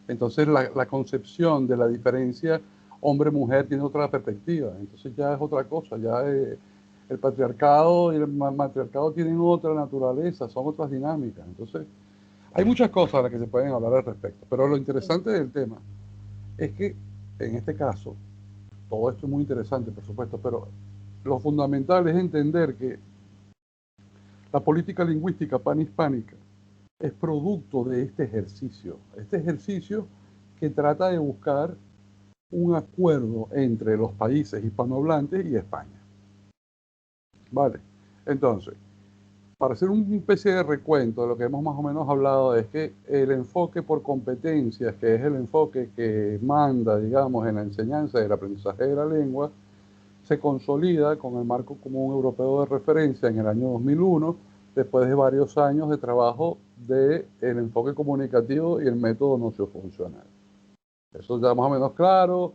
entonces la concepción de la diferencia hombre-mujer tiene otra perspectiva, entonces ya es otra cosa, ya el patriarcado y el matriarcado tienen otra naturaleza, son otras dinámicas, entonces hay muchas cosas a las que se pueden hablar al respecto, pero lo interesante del tema es que en este caso, todo esto es muy interesante, por supuesto, pero lo fundamental es entender que la política lingüística panhispánica es producto de este ejercicio que trata de buscar un acuerdo entre los países hispanohablantes y España. Vale, entonces, para hacer una especie de recuento de lo que hemos más o menos hablado, es que el enfoque por competencias, que es el enfoque que manda, digamos, en la enseñanza y el aprendizaje de la lengua, se consolida con el marco común europeo de referencia en el año 2001, después de varios años de trabajo del enfoque comunicativo y el método sociofuncional. Eso ya más o menos claro.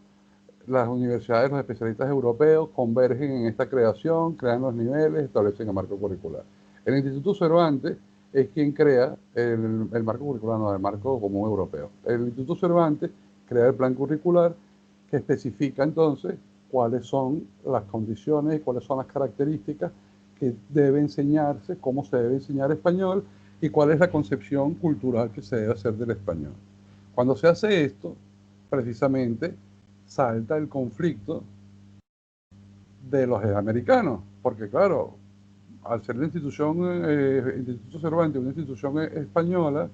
Las universidades, los especialistas europeos convergen en esta creación, crean los niveles, establecen el marco curricular. El Instituto Cervantes es quien crea el marco curricular, no, el marco común europeo. El Instituto Cervantes crea el plan curricular que especifica entonces cuáles son las condiciones y cuáles son las características que debe enseñarse, cómo se debe enseñar español y cuál es la concepción cultural que se debe hacer del español. Cuando se hace esto, precisamente salta el conflicto de los americanos, porque claro, al ser la institución, el Instituto Cervantes, una institución española,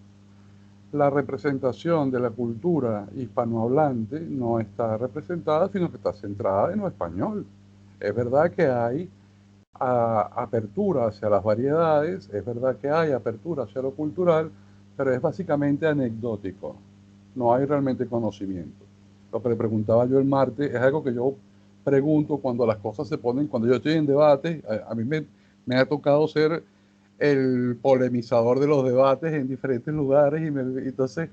la representación de la cultura hispanohablante no está representada, sino que está centrada en lo español. Es verdad que hay apertura hacia las variedades, es verdad que hay apertura hacia lo cultural, pero es básicamente anecdótico, no hay realmente conocimiento. Lo que le preguntaba yo el martes es algo que yo pregunto cuando las cosas se ponen, cuando yo estoy en debate, a mí me ha tocado ser el polemizador de los debates en diferentes lugares entonces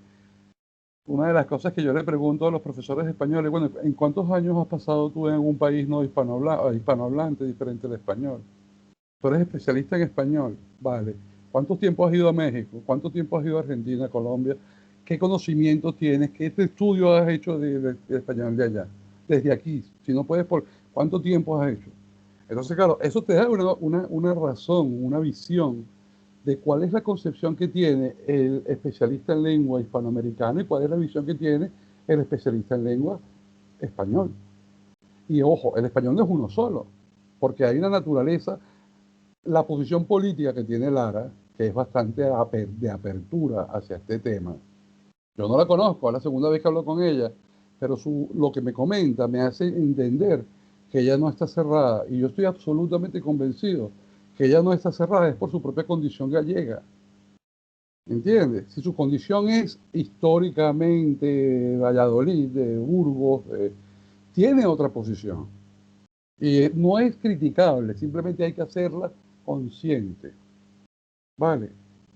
una de las cosas que yo le pregunto a los profesores españoles, bueno, ¿en cuántos años has pasado tú en algún país no hispanohablante diferente al español? Tú eres especialista en español, vale. ¿Cuánto tiempo has ido a México? ¿Cuánto tiempo has ido a Argentina, Colombia? ¿Qué conocimiento tienes? ¿Qué estudio has hecho de español de allá? Desde aquí, si no puedes, ¿cuánto tiempo has hecho? Entonces, claro, eso te da una razón, una visión de cuál es la concepción que tiene el especialista en lengua hispanoamericano y cuál es la visión que tiene el especialista en lengua español. Y ojo, el español no es uno solo, porque hay una naturaleza, la posición política que tiene Lara, que es bastante de apertura hacia este tema. Yo no la conozco, es la segunda vez que hablo con ella, pero lo que me comenta me hace entender que ella no está cerrada, y yo estoy absolutamente convencido que ella no está cerrada, es por su propia condición gallega. ¿Entiendes? Si su condición es históricamente de Valladolid, de Burgos, tiene otra posición. Y no es criticable, simplemente hay que hacerla consciente. ¿Vale?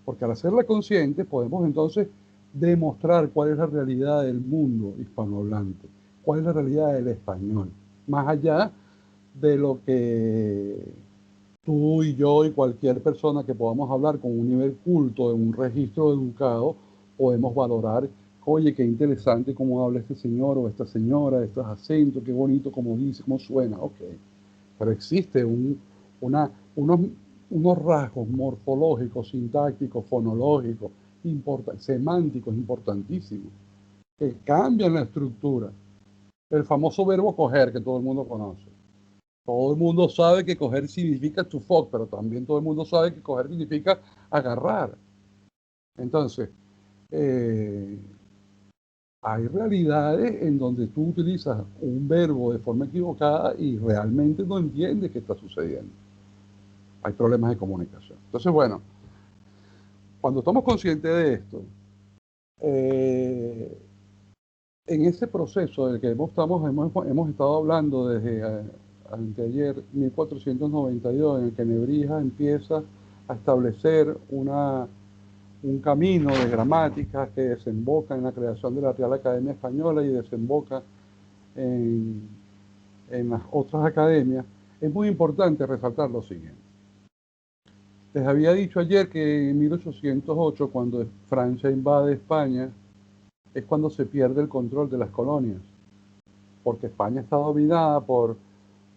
Porque al hacerla consciente podemos entonces demostrar cuál es la realidad del mundo hispanohablante, cuál es la realidad del español, más allá de lo que tú y yo y cualquier persona que podamos hablar con un nivel culto, en un registro educado, podemos valorar, oye, qué interesante cómo habla este señor o esta señora, estos acentos, qué bonito cómo dice, cómo suena, ok. Pero existe una, unos, unos rasgos morfológicos, sintácticos, fonológicos, semánticos importantísimos, que cambian la estructura. El famoso verbo coger que todo el mundo conoce. Todo el mundo sabe que coger significa to fuck, pero también todo el mundo sabe que coger significa agarrar. Entonces, eh, hay realidades en donde tú utilizas un verbo de forma equivocada y realmente no entiendes qué está sucediendo. Hay problemas de comunicación. Entonces, bueno, cuando estamos conscientes de esto, eh, en ese proceso del que hemos estado hablando desde anteayer, 1492, en el que Nebrija empieza a establecer un camino de gramática que desemboca en la creación de la Real Academia Española y desemboca en, en las otras academias, es muy importante resaltar lo siguiente. Les había dicho ayer que en 1808, cuando Francia invade España, es cuando se pierde el control de las colonias, porque España está dominada por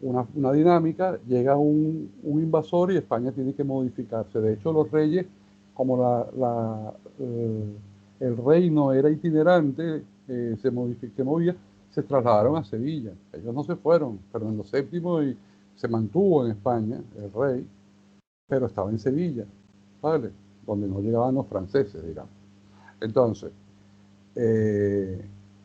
una dinámica, llega un invasor y España tiene que modificarse. De hecho, los reyes, como el reino era itinerante, se movía, se trasladaron a Sevilla. Ellos no se fueron, Fernando VII se mantuvo en España, el rey, pero estaba en Sevilla, ¿vale? Donde no llegaban los franceses, digamos. Entonces, en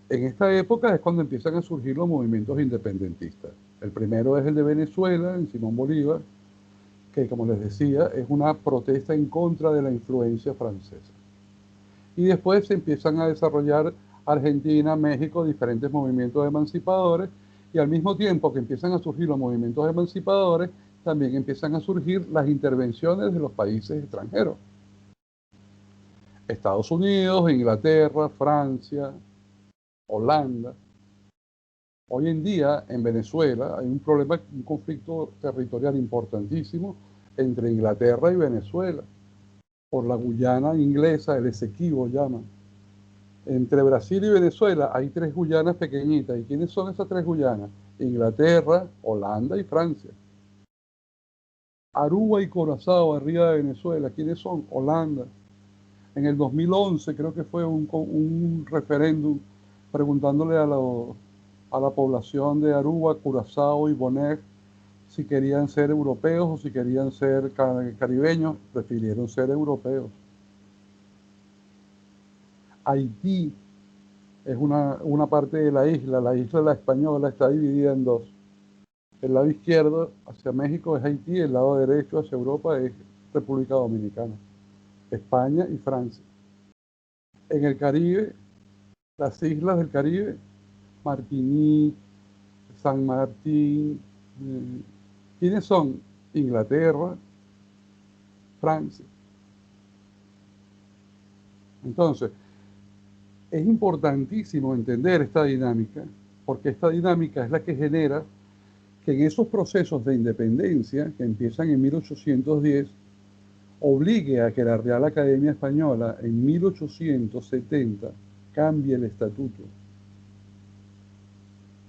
esta época es cuando empiezan a surgir los movimientos independentistas. El primero es el de Venezuela, en Simón Bolívar, que como les decía, es una protesta en contra de la influencia francesa. Y después se empiezan a desarrollar Argentina, México, diferentes movimientos emancipadores, y al mismo tiempo que empiezan a surgir los movimientos emancipadores, también empiezan a surgir las intervenciones de los países extranjeros. Estados Unidos, Inglaterra, Francia, Holanda. Hoy en día en Venezuela hay un problema, un conflicto territorial importantísimo entre Inglaterra y Venezuela, por la Guyana inglesa, el Esequibo llaman. Entre Brasil y Venezuela hay 3 Guyanas pequeñitas. ¿Y quiénes son esas 3 Guyanas? Inglaterra, Holanda y Francia. Aruba y Curazao, arriba de Venezuela, ¿quiénes son? Holanda. En el 2011 creo que fue un referéndum preguntándole a la población de Aruba, Curazao y Bonaire si querían ser europeos o si querían ser caribeños. Prefirieron ser europeos. Haití es una parte de la isla La Española está dividida en 2. El lado izquierdo hacia México es Haití, el lado derecho hacia Europa es República Dominicana, España y Francia. En el Caribe, las islas del Caribe, Martinique, San Martín, ¿quiénes son? Inglaterra, Francia. Entonces, es importantísimo entender esta dinámica, porque esta dinámica es la que genera que en esos procesos de independencia, que empiezan en 1810, obligue a que la Real Academia Española en 1870 cambie el estatuto.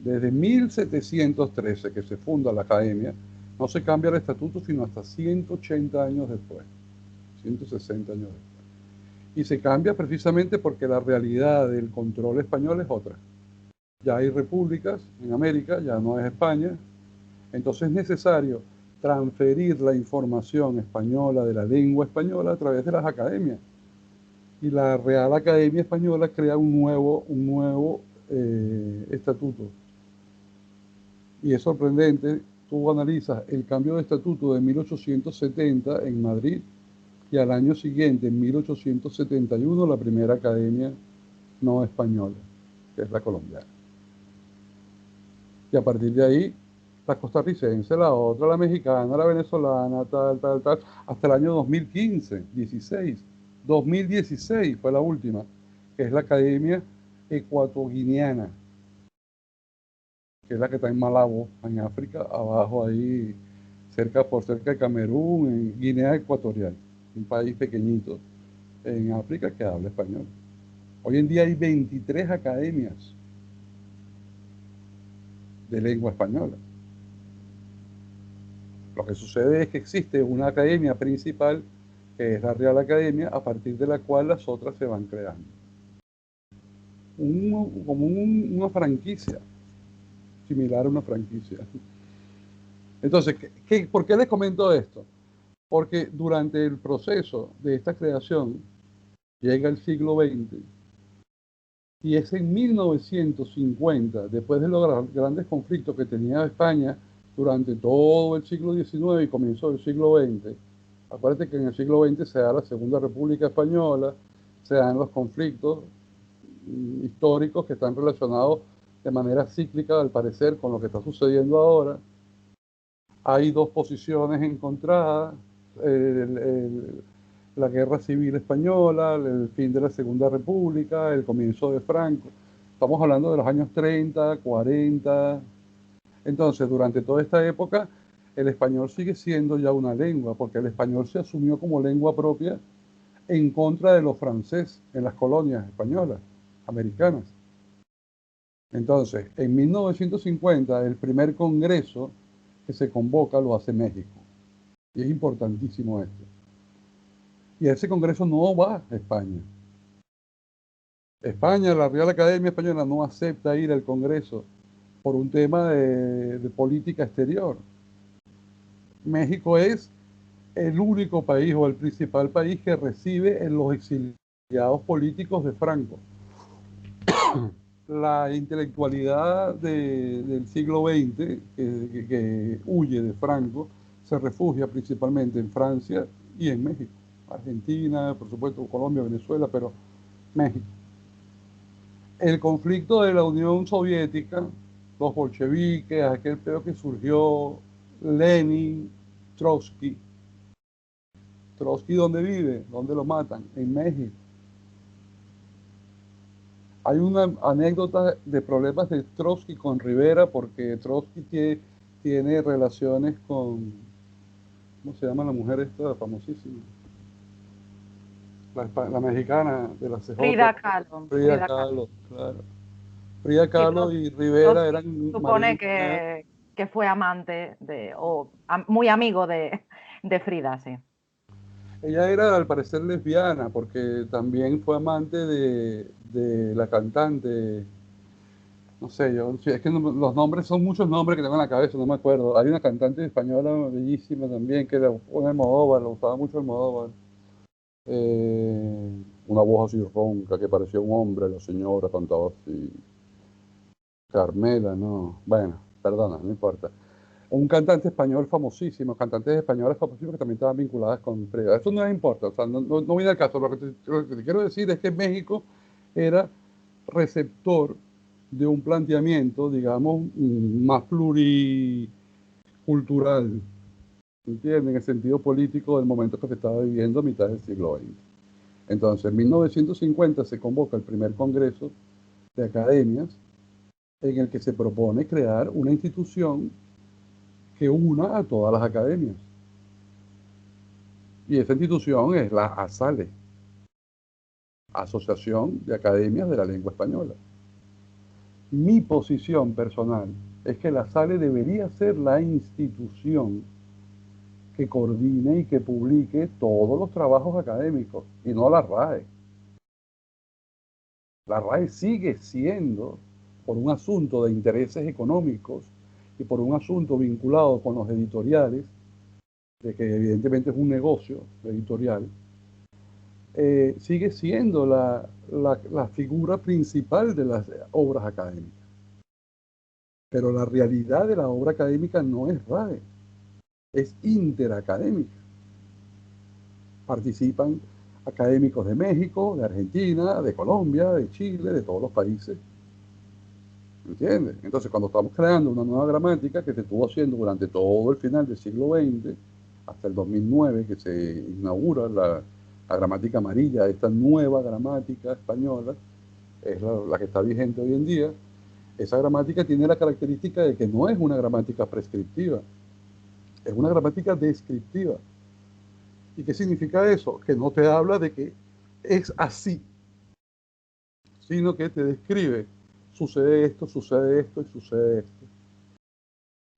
Desde 1713, que se funda la Academia, no se cambia el estatuto sino hasta 180 años después, 160 años después. Y se cambia precisamente porque la realidad del control español es otra. Ya hay repúblicas en América, ya no es España. Entonces es necesario transferir la información española de la lengua española a través de las academias. Y la Real Academia Española crea un nuevo estatuto. Y es sorprendente, tú analizas el cambio de estatuto de 1870 en Madrid y al año siguiente, en 1871, la primera academia no española, que es la colombiana. Y a partir de ahí, la costarricense, la otra, la mexicana, la venezolana, tal, hasta el año 2015, 16. 2016 fue la última, que es la Academia Ecuatoguineana, que es la que está en Malabo, en África, abajo ahí, por cerca de Camerún, en Guinea Ecuatorial, un país pequeñito en África que habla español. Hoy en día hay 23 academias de lengua española. Lo que sucede es que existe una academia principal, que es la Real Academia, a partir de la cual las otras se van creando. Como una franquicia, similar a una franquicia. Entonces, ¿por qué les comento esto? Porque durante el proceso de esta creación llega el siglo XX y es en 1950, después de los grandes conflictos que tenía España durante todo el siglo XIX y comienzo del siglo XX. Acuérdate que en el siglo XX se da la Segunda República Española, se dan los conflictos históricos que están relacionados de manera cíclica, al parecer, con lo que está sucediendo ahora. Hay dos posiciones encontradas, la Guerra Civil Española, el fin de la Segunda República, el comienzo de Franco. Estamos hablando de los años 30, 40. Entonces, durante toda esta época, el español sigue siendo ya una lengua, porque el español se asumió como lengua propia en contra de los franceses en las colonias españolas, americanas. Entonces, en 1950, el primer congreso que se convoca lo hace México. Y es importantísimo esto. Y ese congreso no va a España. España, la Real Academia Española, no acepta ir al congreso por un tema de política exterior. México es el único país o el principal país que recibe en los exiliados políticos de Franco. La intelectualidad del siglo XX que huye de Franco se refugia principalmente en Francia y en México. Argentina, por supuesto, Colombia, Venezuela, pero México. El conflicto de la Unión Soviética, los bolcheviques, aquel peor que surgió, Lenin, Trotsky. ¿Trotsky dónde vive? ¿Dónde lo matan? En México. Hay una anécdota de problemas de Trotsky con Rivera, porque Trotsky tiene relaciones con, ¿cómo se llama la mujer esta famosísima? La mexicana de la CJ. Frida Kahlo. Frida Kahlo, claro. Frida Kahlo y Rivera eran... Supone que fue amante muy amigo de Frida, sí. Ella era al parecer lesbiana, porque también fue amante de la cantante, no sé, es que los nombres son muchos nombres que tengo en la cabeza, no me acuerdo. Hay una cantante española bellísima también, que la usó en Almodóvar, la usaba mucho Almodóvar. Una voz así ronca, que parecía un hombre, la señora cantaba así. Carmela, no, bueno, perdona, no importa. Un cantante español famosísimo, cantantes españoles famosísimos que también estaban vinculadas con Frida. Eso no importa, o sea, no viene al caso. Lo que te quiero decir es que México era receptor de un planteamiento, digamos, más pluricultural, ¿entienden? En el sentido político del momento que se estaba viviendo a mitad del siglo XX. Entonces, en 1950 se convoca el primer congreso de academias en el que se propone crear una institución que una a todas las academias. Y esa institución es la ASALE, Asociación de Academias de la Lengua Española. Mi posición personal es que la ASALE debería ser la institución que coordine y que publique todos los trabajos académicos, y no la RAE. La RAE sigue siendo, por un asunto de intereses económicos y por un asunto vinculado con los editoriales, de que evidentemente es un negocio editorial, sigue siendo la figura principal de las obras académicas. Pero la realidad de la obra académica no es RAE, es interacadémica. Participan académicos de México, de Argentina, de Colombia, de Chile, de todos los países. ¿Entiendes? Entonces, cuando estamos creando una nueva gramática que se estuvo haciendo durante todo el final del siglo XX, hasta el 2009, que se inaugura la gramática amarilla, esta nueva gramática española, es la que está vigente hoy en día, esa gramática tiene la característica de que no es una gramática prescriptiva, es una gramática descriptiva. ¿Y qué significa eso? Que no te habla de que es así, sino que te describe, sucede esto y sucede esto.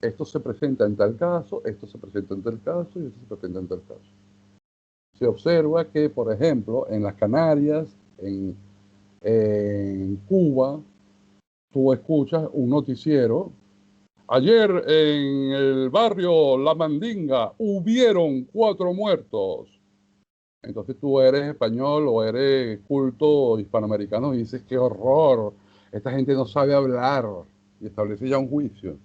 Esto se presenta en tal caso, esto se presenta en tal caso y esto se presenta en tal caso. Se observa que, por ejemplo, en las Canarias, en Cuba, tú escuchas un noticiero. Ayer en el barrio La Mandinga hubieron 4 muertos. Entonces tú eres español o eres culto hispanoamericano y dices, qué horror, esta gente no sabe hablar, y establece ya un juicio.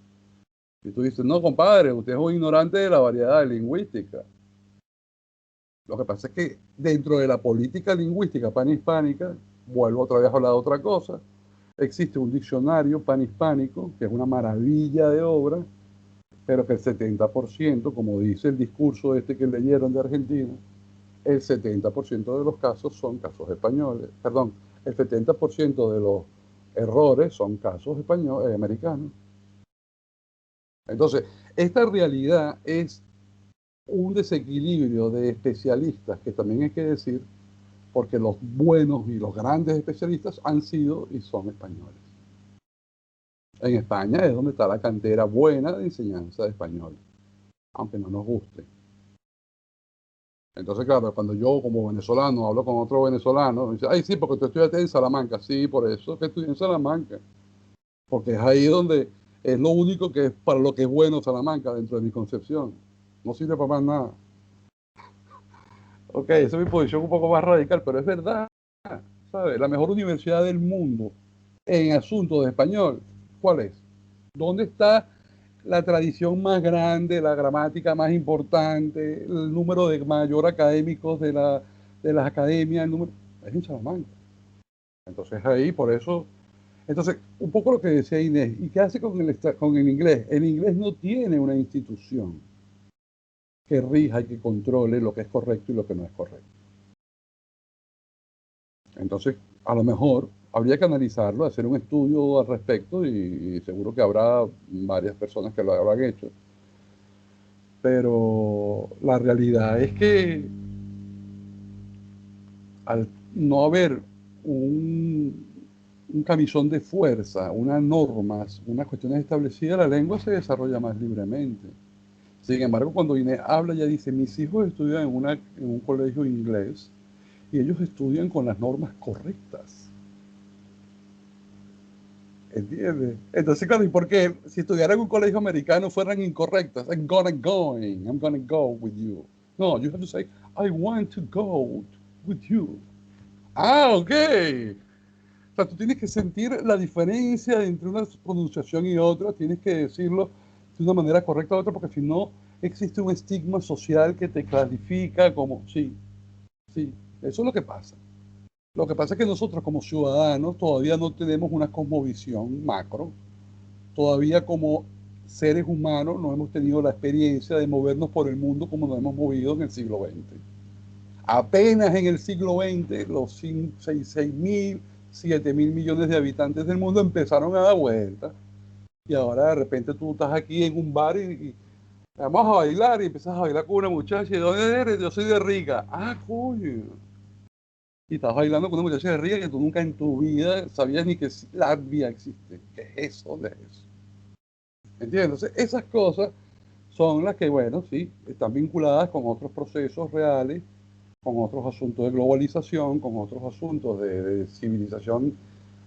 Y tú dices, no, compadre, usted es un ignorante de la variedad lingüística. Lo que pasa es que dentro de la política lingüística panhispánica, vuelvo otra vez a hablar de otra cosa, existe un diccionario panhispánico, que es una maravilla de obra, pero que el 70%, como dice el discurso este que leyeron de Argentina, el 70% de los casos son casos españoles, perdón, el 70% de los errores son casos españoles, americanos. Entonces, esta realidad es un desequilibrio de especialistas, que también hay que decir, porque los buenos y los grandes especialistas han sido y son españoles. En España es donde está la cantera buena de enseñanza de español, aunque no nos guste. Entonces, claro, cuando yo como venezolano hablo con otro venezolano, me dice, ay, sí, porque tú estudiaste en Salamanca. Sí, por eso que estudié en Salamanca. Porque es ahí donde es lo único que es para lo que es bueno Salamanca dentro de mi concepción. No sirve para más nada. Ok, esa es mi posición un poco más radical, pero es verdad, ¿sabes? La mejor universidad del mundo en asuntos de español, ¿cuál es? ¿Dónde está la tradición más grande, la gramática más importante, el número de mayor académicos de las academias? El número, es en Salamanca. Entonces ahí, por eso, entonces, un poco lo que decía Inés, ¿y qué hace con el inglés? El inglés no tiene una institución que rija y que controle lo que es correcto y lo que no es correcto. Entonces, a lo mejor habría que analizarlo, hacer un estudio al respecto y seguro que habrá varias personas que lo habrán hecho. Pero la realidad es que al no haber un camisón de fuerza, unas normas, unas cuestiones establecidas, la lengua se desarrolla más libremente. Sin embargo, cuando Inés habla, ella dice, mis hijos estudian en un colegio inglés y ellos estudian con las normas correctas. ¿Entiendes? Entonces, claro, ¿y por qué? Si estudiaran en un colegio americano fueran incorrectas. I'm gonna go with you. No, you have to say, I want to go with you. Ah, ok. O sea, tú tienes que sentir la diferencia entre una pronunciación y otra, tienes que decirlo de una manera correcta a otra, porque si no, existe un estigma social que te clasifica como, sí, sí, eso es lo que pasa. Lo que pasa es que nosotros como ciudadanos todavía no tenemos una cosmovisión macro, todavía como seres humanos no hemos tenido la experiencia de movernos por el mundo como nos hemos movido en el siglo XX. Apenas en el siglo XX, los 6.000, 7.000 millones de habitantes del mundo empezaron a dar vueltas. Y ahora de repente tú estás aquí en un bar y vamos a bailar y empiezas a bailar con una muchacha. ¿De dónde eres? Yo soy de Riga. Ah, coño. Y estás bailando con una muchacha de Riga que tú nunca en tu vida sabías ni que Latvia existe. ¿Qué es eso? ¿Dónde es eso? ¿Entiendes? Entonces, esas cosas son las que, bueno, sí, están vinculadas con otros procesos reales, con otros asuntos de globalización, con otros asuntos de civilización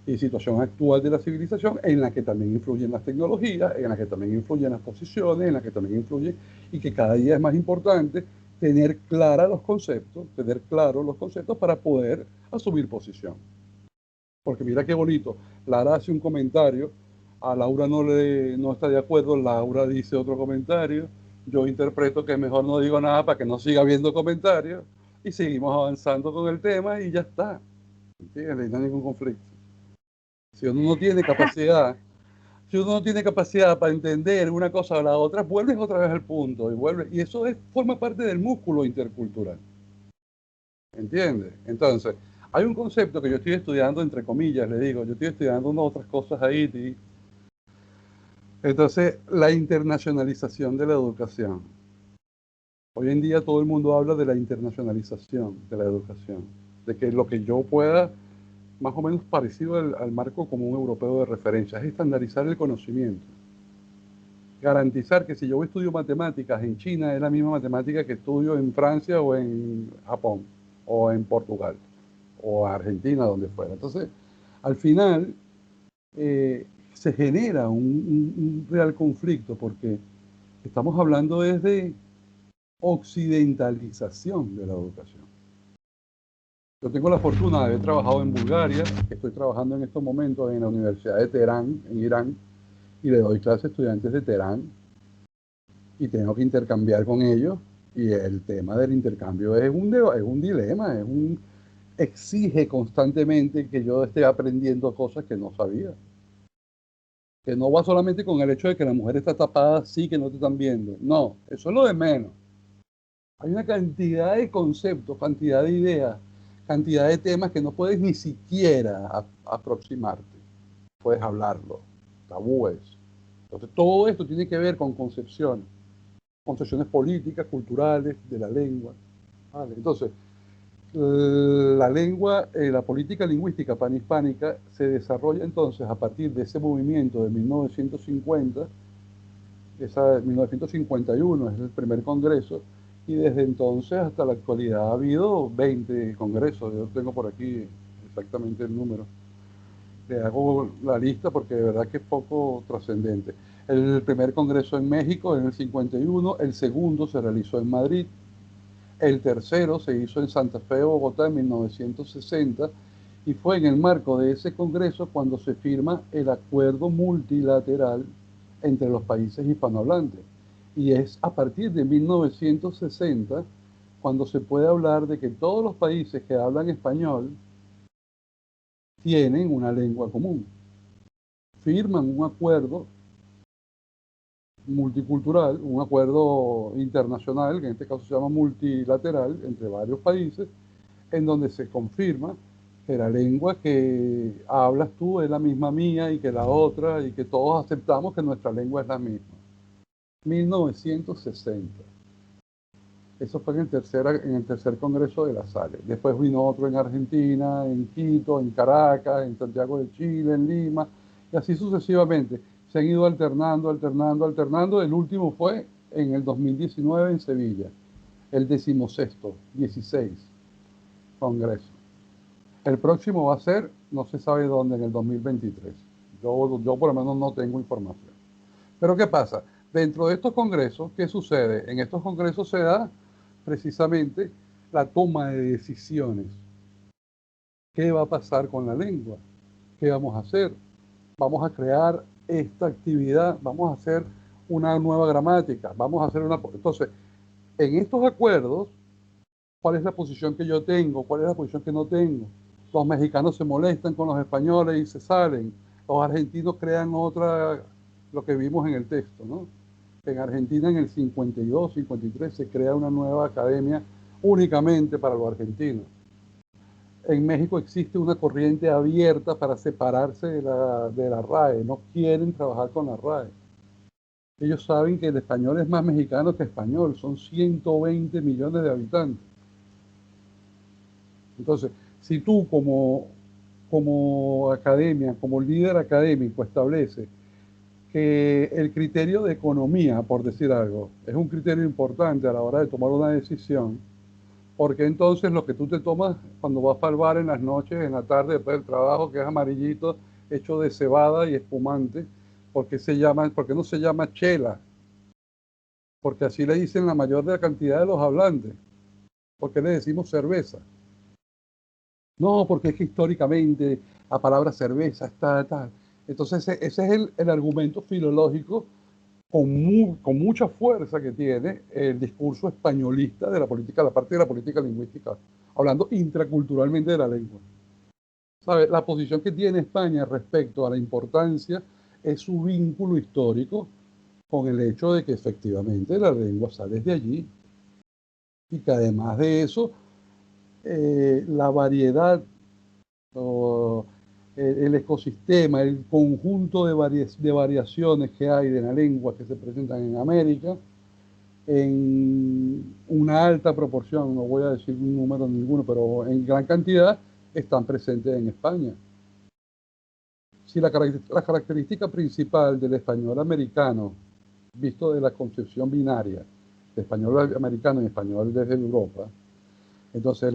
y situación actual de la civilización, en la que también influyen las tecnologías, en la que también influyen las posiciones, en la que también influyen, y que cada día es más importante tener tener claros los conceptos para poder asumir posición. Porque mira qué bonito, Lara hace un comentario, a Laura no está de acuerdo, Laura dice otro comentario, yo interpreto que mejor no digo nada para que no siga habiendo comentarios, y seguimos avanzando con el tema y ya está. ¿Entiendes? No hay ningún conflicto. Si uno no tiene capacidad, si uno no tiene capacidad para entender una cosa o la otra, vuelves otra vez al punto y eso forma parte del músculo intercultural. ¿Entiendes? Entonces, hay un concepto que yo estoy estudiando, entre comillas, le digo, yo estoy estudiando unas otras cosas ahí Entonces, la internacionalización de la educación. Hoy en día todo el mundo habla de la internacionalización de la educación, de que lo que yo pueda, más o menos parecido al marco común europeo de referencia, es estandarizar el conocimiento. Garantizar que si yo estudio matemáticas en China es la misma matemática que estudio en Francia o en Japón o en Portugal o Argentina, donde fuera. Entonces, al final se genera un real conflicto porque estamos hablando desde occidentalización de la educación. Yo tengo la fortuna de haber trabajado en Bulgaria, estoy trabajando en estos momentos en la Universidad de Teherán, en Irán, y le doy clases a estudiantes de Teherán y tengo que intercambiar con ellos. Y el tema del intercambio es un dilema, exige constantemente que yo esté aprendiendo cosas que no sabía. Que no va solamente con el hecho de que la mujer está tapada, sí, que no te están viendo. No, eso es lo de menos. Hay una cantidad de conceptos, cantidad de ideas, cantidad de temas que no puedes ni siquiera aproximarte. Puedes hablarlo, tabúes. Entonces, todo esto tiene que ver con concepciones políticas, culturales, de la lengua. ¿Vale? Entonces, la lengua, la política lingüística panhispánica se desarrolla entonces a partir de ese movimiento de 1950, 1951 es el primer congreso, y desde entonces hasta la actualidad ha habido 20 congresos. Yo tengo por aquí exactamente el número. Le hago la lista porque de verdad que es poco trascendente. El primer congreso en México en el 51, el segundo se realizó en Madrid, el tercero se hizo en Santa Fe, Bogotá, en 1960, y fue en el marco de ese congreso cuando se firma el acuerdo multilateral entre los países hispanohablantes. Y es a partir de 1960 cuando se puede hablar de que todos los países que hablan español tienen una lengua común. Firman un acuerdo multicultural, un acuerdo internacional, que en este caso se llama multilateral, entre varios países, en donde se confirma que la lengua que hablas tú es la misma mía y que la otra, y que todos aceptamos que nuestra lengua es la misma. 1960. Eso fue en el tercer Congreso de la Salle. Después vino otro en Argentina, en Quito, en Caracas, en Santiago de Chile, en Lima, y así sucesivamente. Se han ido alternando, alternando, alternando. El último fue en el 2019 en Sevilla, el 16 Congreso. El próximo va a ser, no se sabe dónde, en el 2023. Yo por lo menos no tengo información. Pero ¿qué pasa? Dentro de estos congresos, ¿qué sucede? En estos congresos se da precisamente la toma de decisiones. ¿Qué va a pasar con la lengua? ¿Qué vamos a hacer? Vamos a crear esta actividad, vamos a hacer una nueva gramática, vamos a hacer una... Entonces, en estos acuerdos, ¿cuál es la posición que yo tengo? ¿Cuál es la posición que no tengo? Los mexicanos se molestan con los españoles y se salen. Los argentinos crean otra, lo que vimos en el texto, ¿no? En Argentina en el 52, 53 se crea una nueva academia únicamente para los argentinos. En México existe una corriente abierta para separarse de la RAE. No quieren trabajar con la RAE. Ellos saben que el español es más mexicano que español. Son 120 millones de habitantes. Entonces, si tú como academia, como líder académico, estableces que el criterio de economía, por decir algo, es un criterio importante a la hora de tomar una decisión, porque entonces lo que tú te tomas cuando vas para el bar en las noches, en la tarde, después del trabajo, que es amarillito, hecho de cebada y espumante, porque no se llama chela? Porque así le dicen la mayor de la cantidad de los hablantes. ¿Por qué le decimos cerveza? No, porque es que históricamente la palabra cerveza está tal. Entonces ese es el argumento filológico con mucha fuerza que tiene el discurso españolista de la política, la parte de la política lingüística, hablando intraculturalmente de la lengua. ¿Sabe? La posición que tiene España respecto a la importancia es su vínculo histórico con el hecho de que efectivamente la lengua sale de allí y que además de eso, la variedad o el ecosistema, el conjunto de variaciones que hay de la lengua que se presentan en América, en una alta proporción, no voy a decir un número ninguno, pero en gran cantidad están presentes en España. Si la característica principal del español americano, visto de la concepción binaria, de español americano y español desde Europa, entonces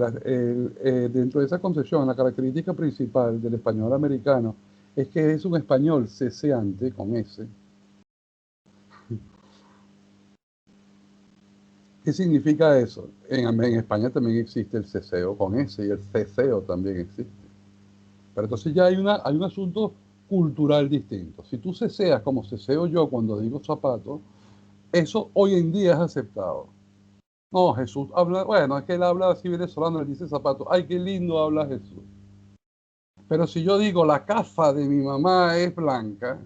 dentro de esa concepción, la característica principal del español americano es que es un español ceseante, con S. ¿Qué significa eso? En España también existe el ceseo con S y el ceseo también existe. Pero entonces ya hay un asunto cultural distinto. Si tú ceseas como ceseo yo cuando digo zapato, eso hoy en día es aceptado. No, Jesús habla, bueno, es que él habla así venezolano, le dice zapato. Ay, qué lindo habla Jesús. Pero si yo digo la casa de mi mamá es blanca,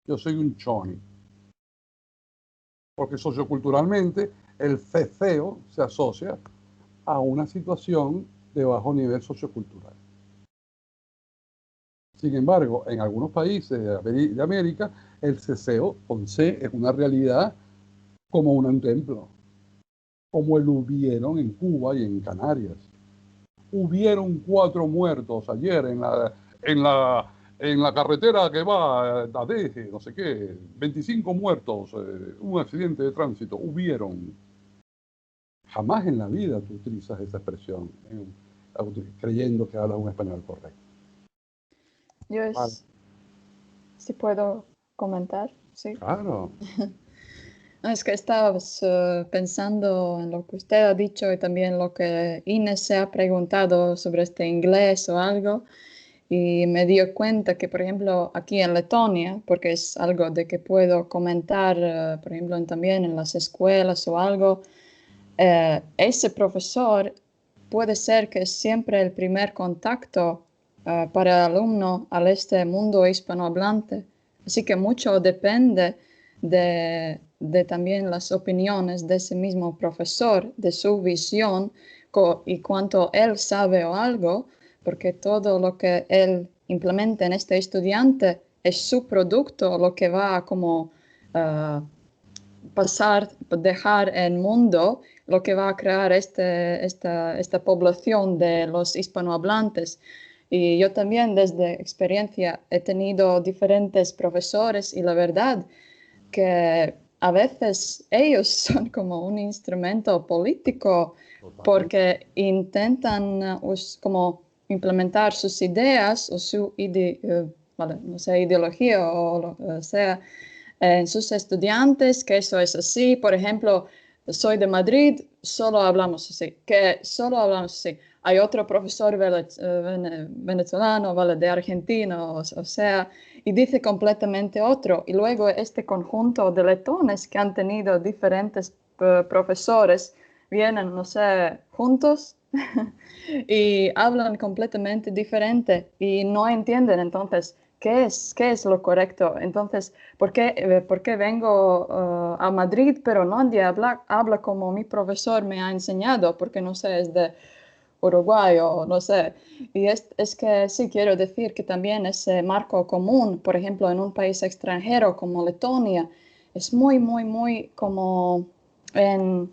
yo soy un choni. Porque socioculturalmente el ceseo se asocia a una situación de bajo nivel sociocultural. Sin embargo, en algunos países de América, el ceseo con C es una realidad como un templo, como el hubieron en Cuba y en Canarias. Hubieron 4 muertos ayer en la carretera que va a Deje, no sé qué, 25 muertos, un accidente de tránsito, hubieron. Jamás en la vida tú utilizas esa expresión creyendo que hablas un español correcto. Yo si puedo comentar, sí. Claro. No, es que estabas pensando en lo que usted ha dicho y también lo que Inés se ha preguntado sobre este inglés o algo. Y me dio cuenta que, por ejemplo, aquí en Letonia, porque es algo de que puedo comentar, por ejemplo, también en las escuelas o algo, ese profesor puede ser que es siempre el primer contacto para el alumno a este mundo hispanohablante. Así que mucho depende de también las opiniones de ese mismo profesor, de su visión y cuánto él sabe o algo, porque todo lo que él implementa en este estudiante es su producto, lo que va a como dejar el mundo, lo que va a crear esta población de los hispanohablantes. Y yo también desde experiencia he tenido diferentes profesores y la verdad que a veces ellos son como un instrumento político porque intentan como implementar sus ideas o su no sé, ideología o lo sea en sus estudiantes, que eso es así. Por ejemplo, soy de Madrid, solo hablamos así, que solo hablamos así. Hay otro profesor venezolano, ¿vale? De Argentina, o sea, y dice completamente otro. Y luego este conjunto de letones que han tenido diferentes profesores vienen, no sé, juntos y hablan completamente diferente y no entienden entonces qué es lo correcto. Entonces, ¿por qué vengo a Madrid pero nadie habla como mi profesor me ha enseñado? Porque no sé, es de Uruguay o no sé. Y es que sí quiero decir que también ese marco común, por ejemplo, en un país extranjero como Letonia, es muy, muy, muy como en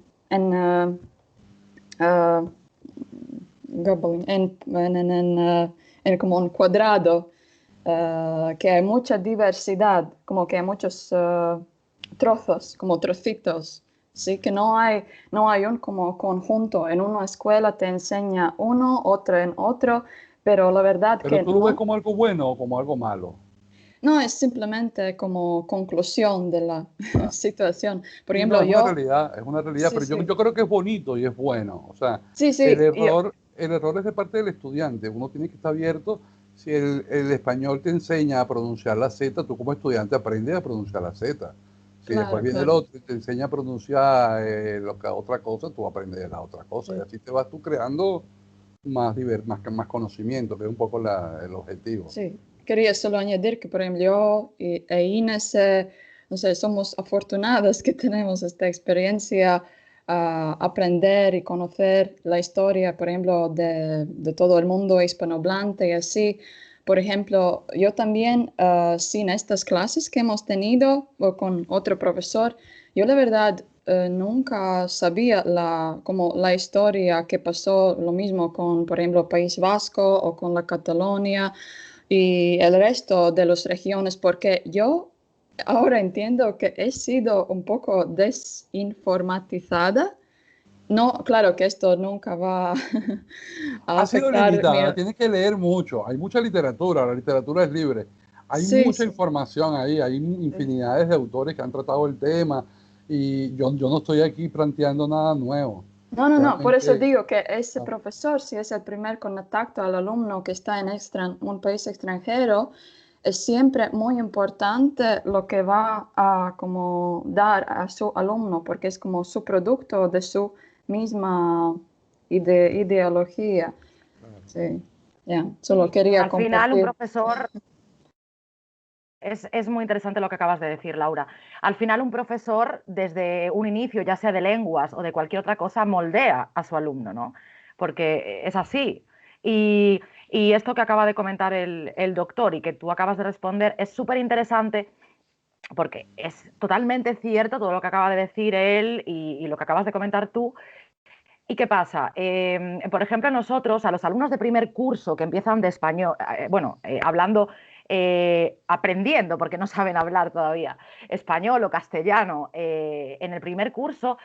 como un cuadrado, que hay mucha diversidad, como que hay muchos trozos, como trocitos, ¿sí? Que no hay un como conjunto. En una escuela te enseña uno, otro en otro, pero la verdad Pero que tú lo ves no. como algo bueno o como algo malo. No, es simplemente como conclusión de la Ah, situación. Por sí, no, ejemplo, yo. es una realidad, Sí, pero sí. yo creo que es bonito y es bueno. O sea, Sí, sí, el error es de parte del estudiante. Uno tiene que estar abierto. Si el español te enseña a pronunciar la Z, tú como estudiante aprendes a pronunciar la Z. Si después claro, viene el claro. otro y te enseña a pronunciar otra cosa, tú aprendes la otra cosa. Y Sí. así te vas tú creando más conocimiento, que es un poco el objetivo. Sí, quería solo añadir que, por ejemplo, yo e Inés, no sé, somos afortunadas que tenemos esta experiencia a aprender y conocer la historia, por ejemplo, de todo el mundo hispanohablante y así, por ejemplo, yo también, sin estas clases que hemos tenido o con otro profesor, yo la verdad nunca sabía como la historia que pasó, lo mismo con, por ejemplo, País Vasco o con la Cataluña y el resto de las regiones, porque yo ahora entiendo que he sido un poco desinformatizada. No, claro que esto nunca va a Ha sido afectar mi... limitada, tienes que leer mucho, hay mucha literatura, la literatura es libre, hay Sí, mucha sí. información ahí, hay infinidades de autores que han tratado el tema y yo no estoy aquí planteando nada nuevo. No, no, no, por eso Realmente, digo que ese profesor, si es el primer contacto al alumno que está en un país extranjero, es siempre muy importante lo que va a como dar a su alumno, porque es como su producto de su misma ideología. Sí, ya, solo Sí, quería al final un compartir. profesor, es muy interesante lo que acabas de decir, Laura. Al final un profesor, desde un inicio, ya sea de lenguas o de cualquier otra cosa, moldea a su alumno, ¿no? Porque es así. Y, y esto que acaba de comentar el doctor y que tú acabas de responder es súper interesante porque es totalmente cierto todo lo que acaba de decir él y lo que acabas de comentar tú. ¿Y qué pasa? Por ejemplo, nosotros, a los alumnos de primer curso que empiezan de español, hablando, aprendiendo, porque no saben hablar todavía, español o castellano, en el primer curso,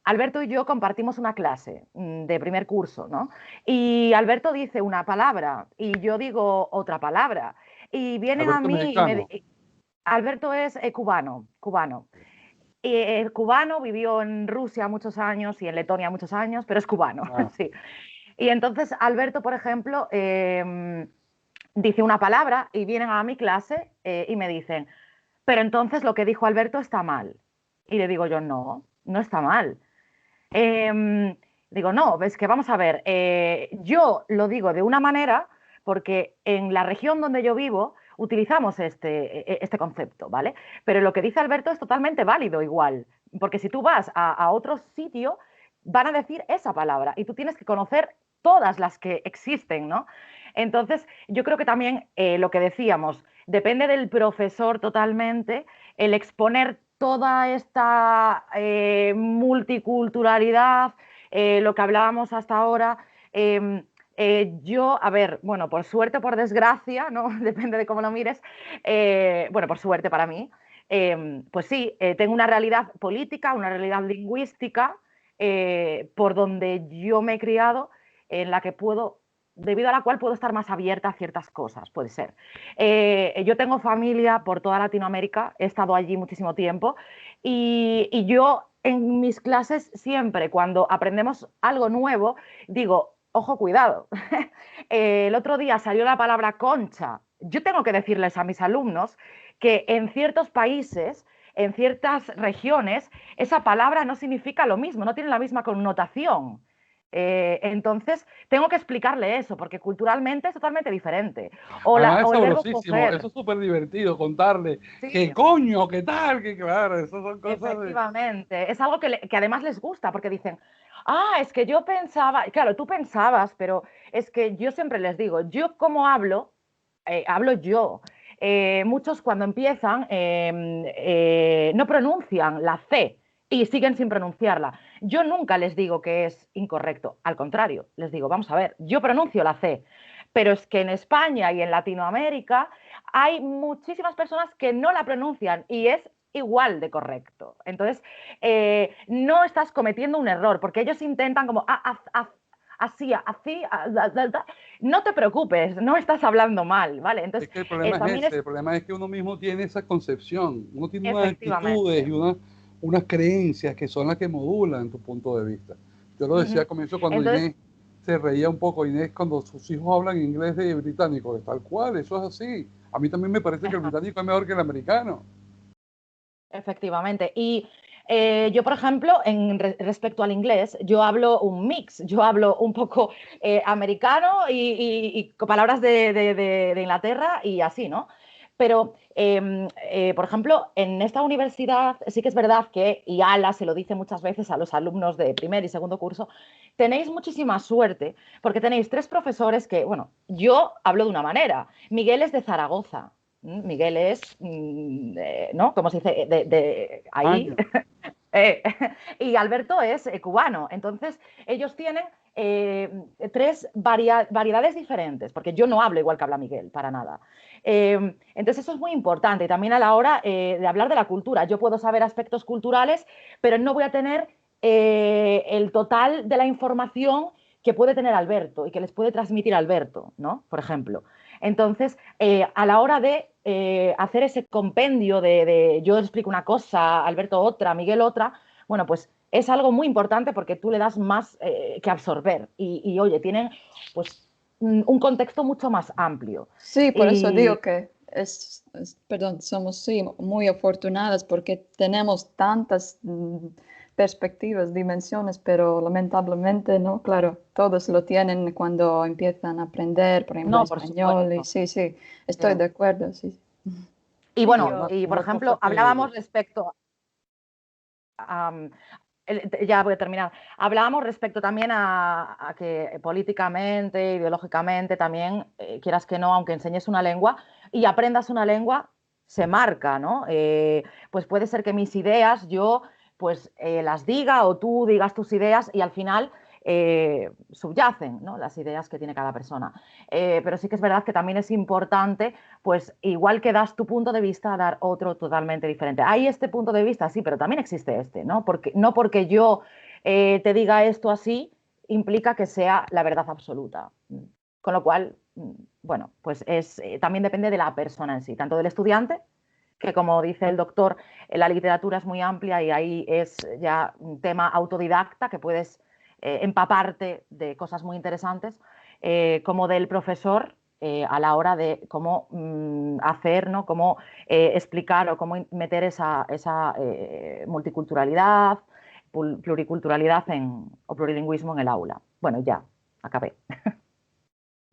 Alberto y yo compartimos una clase de primer curso, ¿no? Y Alberto dice una palabra y yo digo otra palabra. Y vienen a Alberto mí y Mexicano, Alberto es cubano. El cubano vivió en Rusia muchos años y en Letonia muchos años, pero es cubano, ah, sí. Y entonces Alberto, por ejemplo, dice una palabra y vienen a mi clase y me dicen, pero entonces lo que dijo Alberto está mal. Y le digo yo, no, no está mal. Digo, no, ves que vamos a ver, yo lo digo de una manera porque en la región donde yo vivo utilizamos este concepto, ¿vale? Pero lo que dice Alberto es totalmente válido igual, porque si tú vas a otro sitio, van a decir esa palabra y tú tienes que conocer todas las que existen, ¿no? Entonces, yo creo que también lo que decíamos, depende del profesor totalmente el exponer toda esta multiculturalidad, lo que hablábamos hasta ahora. Yo, a ver, bueno, por suerte o por desgracia, ¿no? Depende de cómo lo mires, bueno, por suerte para mí, pues sí, tengo una realidad política, una realidad lingüística, por donde yo me he criado, en la que puedo, debido a la cual puedo estar más abierta a ciertas cosas, puede ser. Yo tengo familia por toda Latinoamérica, he estado allí muchísimo tiempo y yo en mis clases siempre cuando aprendemos algo nuevo digo, ojo, cuidado. El otro día salió la palabra concha. Yo tengo que decirles a mis alumnos que en ciertos países, en ciertas regiones, esa palabra no significa lo mismo, no tiene la misma connotación. Entonces, tengo que explicarle eso, porque culturalmente es totalmente diferente. además es O el verbo sabrosísimo, coger. eso es súper divertido contarle, Sí, qué coño, qué tal, qué claro, eso son cosas de... efectivamente. Es algo que además les gusta, porque dicen, ah, es que yo pensaba, claro, tú pensabas, pero es que yo siempre les digo, yo como hablo, hablo yo. Muchos cuando empiezan no pronuncian la C y siguen sin pronunciarla. Yo nunca les digo que es incorrecto, al contrario, les digo, vamos a ver, yo pronuncio la C, pero es que en España y en Latinoamérica hay muchísimas personas que no la pronuncian y es igual de correcto. Entonces, no estás cometiendo un error, porque ellos intentan como así, así, no te preocupes, no estás hablando mal, ¿vale? Es Entonces, que el problema es también ese, es el problema es que uno mismo tiene esa concepción, uno tiene unas actitudes y efectivamente. unas creencias que son las que modulan tu punto de vista. Yo lo decía Uh-huh. al comienzo cuando Entonces, Inés se reía un poco, Inés, cuando sus hijos hablan inglés de británico, de tal cual, eso es así. A mí también me parece que el británico es mejor que el americano. efectivamente. Y yo, por ejemplo, respecto al inglés, yo hablo un mix, yo hablo un poco americano y con palabras de Inglaterra y así, ¿no? Pero, por ejemplo, en esta universidad sí que es verdad que, y Ala se lo dice muchas veces a los alumnos de primer y segundo curso, tenéis muchísima suerte porque tenéis 3 profesores que, bueno, yo hablo de una manera. Miguel es de Zaragoza. Miguel es, ¿no? ¿Cómo se dice? De ahí. Años. Y Alberto es cubano. Entonces, ellos tienen 3 variedades diferentes, porque yo no hablo igual que habla Miguel, para nada. Entonces, eso es muy importante. Y también a la hora de hablar de la cultura. Yo puedo saber aspectos culturales, pero no voy a tener el total de la información que puede tener Alberto y que les puede transmitir Alberto, ¿no? Por ejemplo. Entonces, a la hora de hacer ese compendio de yo explico una cosa, Alberto otra, Miguel otra, bueno, pues es algo muy importante porque tú le das más que absorber oye, tienen pues un contexto mucho más amplio. Sí, por eso Y digo que perdón, somos sí, muy afortunadas porque tenemos tantas perspectivas, dimensiones, pero lamentablemente, ¿no? Claro, todos lo tienen cuando empiezan a aprender, por ejemplo, no, por español, y supuesto. sí, sí, estoy de acuerdo, sí. Y Sí, bueno, yo, y por Una cosa ejemplo, que, hablábamos respecto ya voy a terminar. Hablábamos respecto también a que políticamente, ideológicamente, también, quieras que no, aunque enseñes una lengua y aprendas una lengua, se marca, ¿no? Pues puede ser que mis ideas yo pues las diga o tú digas tus ideas y al final subyacen, ¿no? Las ideas que tiene cada persona. Pero sí que es verdad que también es importante, pues igual que das tu punto de vista, dar otro totalmente diferente. Hay este punto de vista, sí, pero también existe este, ¿no? No porque yo te diga esto así, implica que sea la verdad absoluta. Con lo cual, bueno, pues también depende de la persona en sí, tanto del estudiante, que como dice el doctor, la literatura es muy amplia y ahí es ya un tema autodidacta que puedes empaparte de cosas muy interesantes, como del profesor a la hora de cómo hacer, ¿no? Cómo explicar o cómo meter esa multiculturalidad, pluriculturalidad o plurilingüismo en el aula. Bueno, ya, acabé.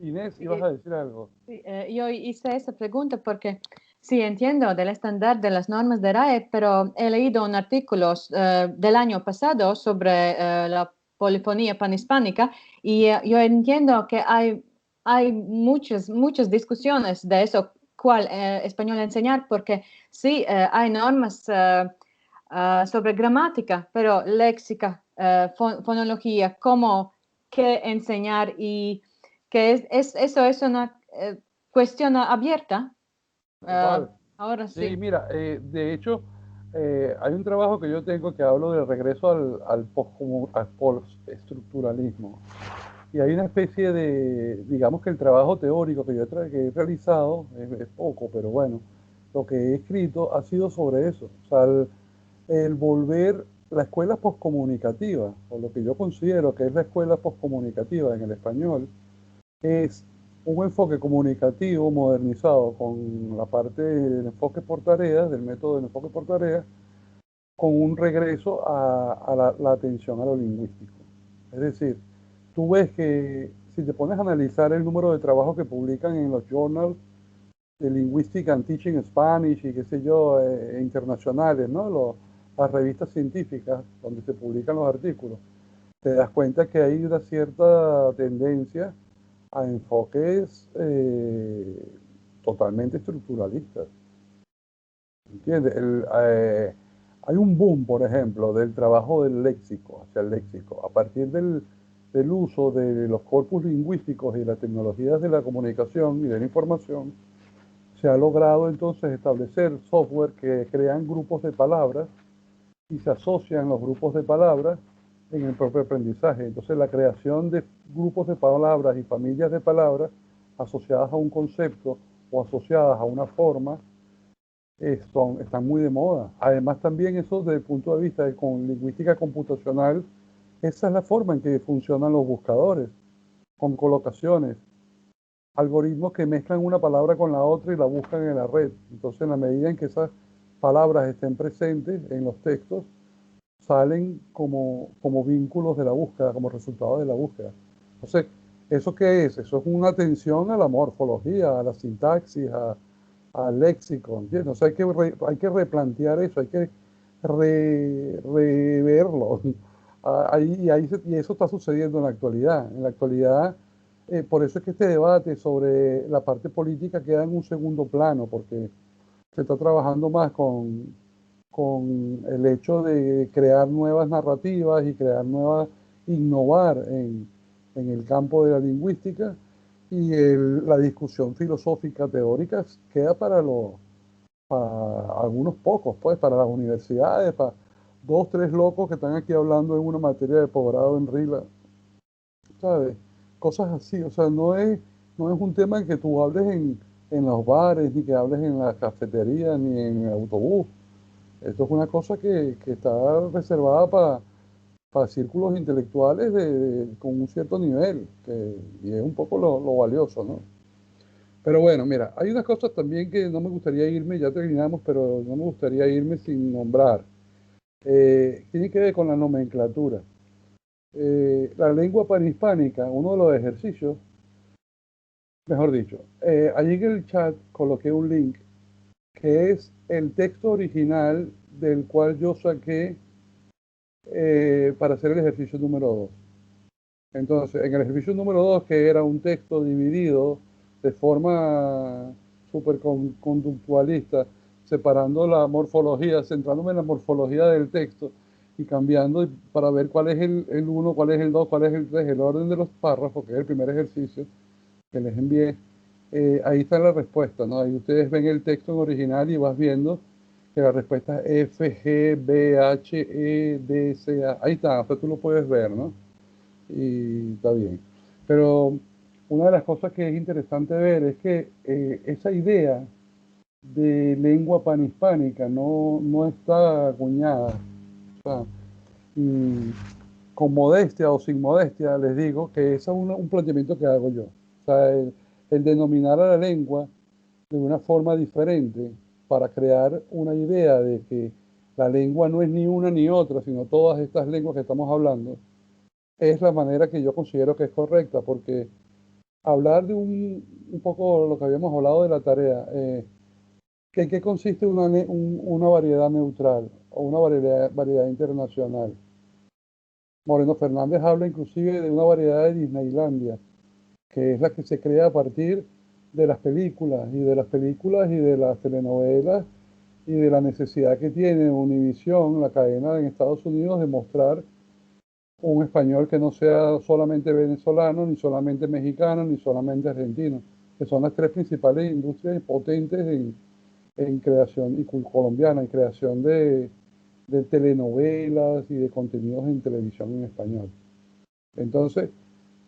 Inés, ibas sí, a decir algo. sí, yo hice esa pregunta porque sí entiendo del estándar de las normas de RAE, pero he leído un artículo del año pasado sobre la polifonía panhispánica y yo entiendo que hay muchas discusiones de eso, cuál español enseñar, porque sí, hay normas sobre gramática, pero léxica, fonología, cómo, qué enseñar y que eso es una cuestión abierta. Total. Ahora Sí, sí. mira, de hecho, hay un trabajo que yo tengo que hablo del regreso al postestructuralismo. Y hay una especie de, digamos que el trabajo teórico que que he realizado, es poco, pero bueno, lo que he escrito ha sido sobre eso. O sea, el volver la escuela poscomunicativa, o lo que yo considero que es la escuela poscomunicativa en el español, es un enfoque comunicativo modernizado con la parte del enfoque por tareas, del método del enfoque por tareas, con un regreso a la atención a lo lingüístico. Es decir, tú ves que si te pones a analizar el número de trabajos que publican en los journals de Linguistic and Teaching Spanish y qué sé yo, internacionales, ¿no? Las revistas científicas donde se publican los artículos, te das cuenta que hay una cierta tendencia a enfoques totalmente estructuralistas. ¿Entiendes? Hay un boom, por ejemplo, del trabajo del léxico, hacia el léxico, a partir del uso de los corpus lingüísticos y las tecnologías de la comunicación y de la información. Se ha logrado entonces establecer software que crean grupos de palabras y se asocian los grupos de palabras en el propio aprendizaje. Entonces la creación de grupos de palabras y familias de palabras asociadas a un concepto o asociadas a una forma están muy de moda. Además también eso desde el punto de vista de con lingüística computacional, esa es la forma en que funcionan los buscadores, con colocaciones, algoritmos que mezclan una palabra con la otra y la buscan en la red. Entonces en la medida en que esas palabras estén presentes en los textos, salen como vínculos de la búsqueda, como resultado de la búsqueda. Entonces, ¿eso qué es? Eso es una atención a la morfología, a la sintaxis, al léxico, ¿entiendes? O sea, hay que replantear eso, hay que reverlo. Y eso está sucediendo en la actualidad. En la actualidad, por eso es que este debate sobre la parte política queda en un segundo plano, porque se está trabajando más con el hecho de crear nuevas narrativas y innovar en el campo de la lingüística, y la discusión filosófica teórica queda para algunos pocos, pues, para las universidades, para dos, tres locos que están aquí hablando en una materia de posgrado en RILA, ¿sabes? Cosas así, o sea, no es un tema en que tú hables en los bares, ni que hables en la cafetería, ni en el autobús. Esto es una cosa que está reservada para círculos intelectuales con un cierto nivel, y es un poco lo valioso, ¿no? Pero bueno, mira, hay unas cosas también que no me gustaría irme, ya terminamos, pero no me gustaría irme sin nombrar. Tiene que ver con la nomenclatura. La lengua panhispánica, uno de los ejercicios, mejor dicho, allí en el chat coloqué un link que es el texto original del cual yo saqué para hacer el ejercicio número 2. Entonces, en el ejercicio número 2, que era un texto dividido de forma súper conductualista, separando la morfología, centrándome en la morfología del texto y cambiando para ver cuál es el 1, cuál es el 2, cuál es el 3, el orden de los párrafos, que es el primer ejercicio que les envié. Ahí está la respuesta, ¿no? Ahí ustedes ven el texto en original y vas viendo que la respuesta es F, G, B, H, E, D, C, A. Ahí está, o sea, tú lo puedes ver, ¿no? Y está bien. Pero una de las cosas que es interesante ver es que esa idea de lengua panhispánica no está acuñada. O sea, mm, con modestia o sin modestia les digo que ese es un planteamiento que hago yo. O sea, el denominar a la lengua de una forma diferente para crear una idea de que la lengua no es ni una ni otra, sino todas estas lenguas que estamos hablando, es la manera que yo considero que es correcta, porque hablar de un poco lo que habíamos hablado de la tarea, ¿en qué consiste una variedad neutral o una variedad internacional? Moreno Fernández habla inclusive de una variedad de Disneylandia, que es la que se crea a partir de las películas y de las telenovelas y de la necesidad que tiene Univisión, la cadena en Estados Unidos, de mostrar un español que no sea solamente venezolano, ni solamente mexicano, ni solamente argentino, que son las tres principales industrias potentes en creación, y colombiana, en creación de telenovelas y de contenidos en televisión en español. Entonces,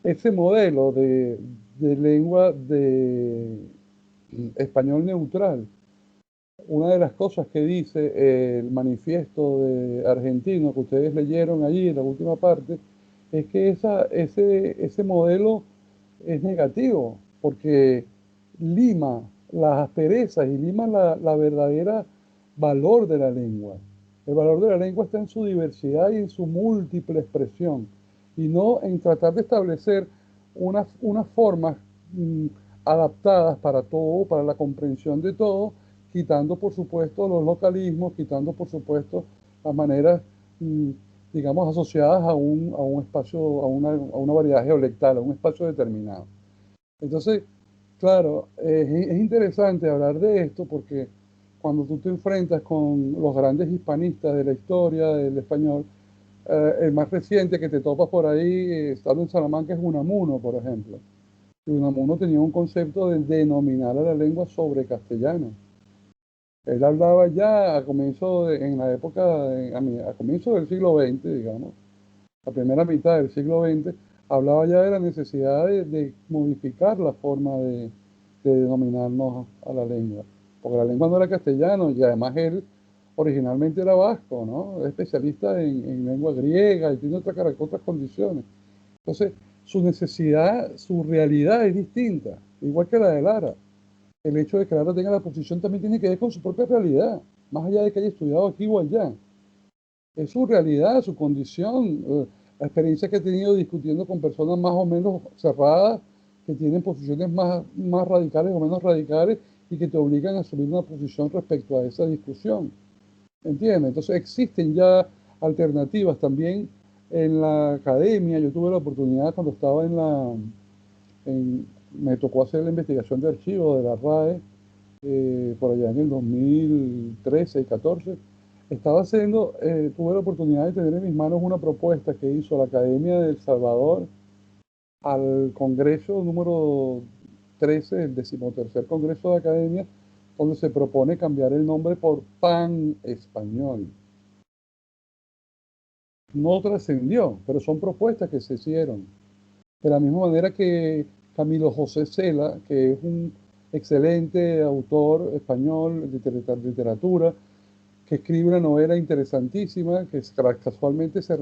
ese modelo de lengua de español neutral, una de las cosas que dice el manifiesto de argentino que ustedes leyeron allí en la última parte, es que ese modelo es negativo, porque lima las asperezas y lima la verdadera valor de la lengua. El valor de la lengua está en su diversidad y en su múltiple expresión, y no en tratar de establecer unas formas adaptadas para todo, para la comprensión de todo, quitando por supuesto los localismos, quitando por supuesto las maneras, mm, digamos, asociadas a un espacio, a una variedad geolectal, a un espacio determinado. Entonces, claro, es interesante hablar de esto porque cuando tú te enfrentas con los grandes hispanistas de la historia del español, el más reciente que te topas por ahí, estando en Salamanca, es Unamuno, por ejemplo. Y Unamuno tenía un concepto de denominar a la lengua sobre castellano. Él hablaba ya en la época, a comienzo del siglo XX, digamos, la primera mitad del siglo XX, hablaba ya de la necesidad de modificar la forma de denominarnos a la lengua. Porque la lengua no era castellano, y además él originalmente era vasco, ¿no? Es especialista en lengua griega y tiene otras condiciones. Entonces, su necesidad, su realidad es distinta, igual que la de Lara. El hecho de que Lara tenga la posición también tiene que ver con su propia realidad, más allá de que haya estudiado aquí o allá. Es su realidad, su condición, la experiencia que he tenido discutiendo con personas más o menos cerradas, que tienen posiciones más radicales o menos radicales, y que te obligan a asumir una posición respecto a esa discusión. ¿Entiendes? Entonces existen ya alternativas también en la academia. Yo tuve la oportunidad cuando estaba me tocó hacer la investigación de archivos de la RAE, por allá en el 2013 y 14. Tuve la oportunidad de tener en mis manos una propuesta que hizo la Academia de El Salvador al Congreso número 13, el 13º Congreso de Academia, donde se propone cambiar el nombre por Pan Español. No trascendió, pero son propuestas que se hicieron. De la misma manera que Camilo José Cela, que es un excelente autor español de literatura, que escribe una novela interesantísima, que casualmente se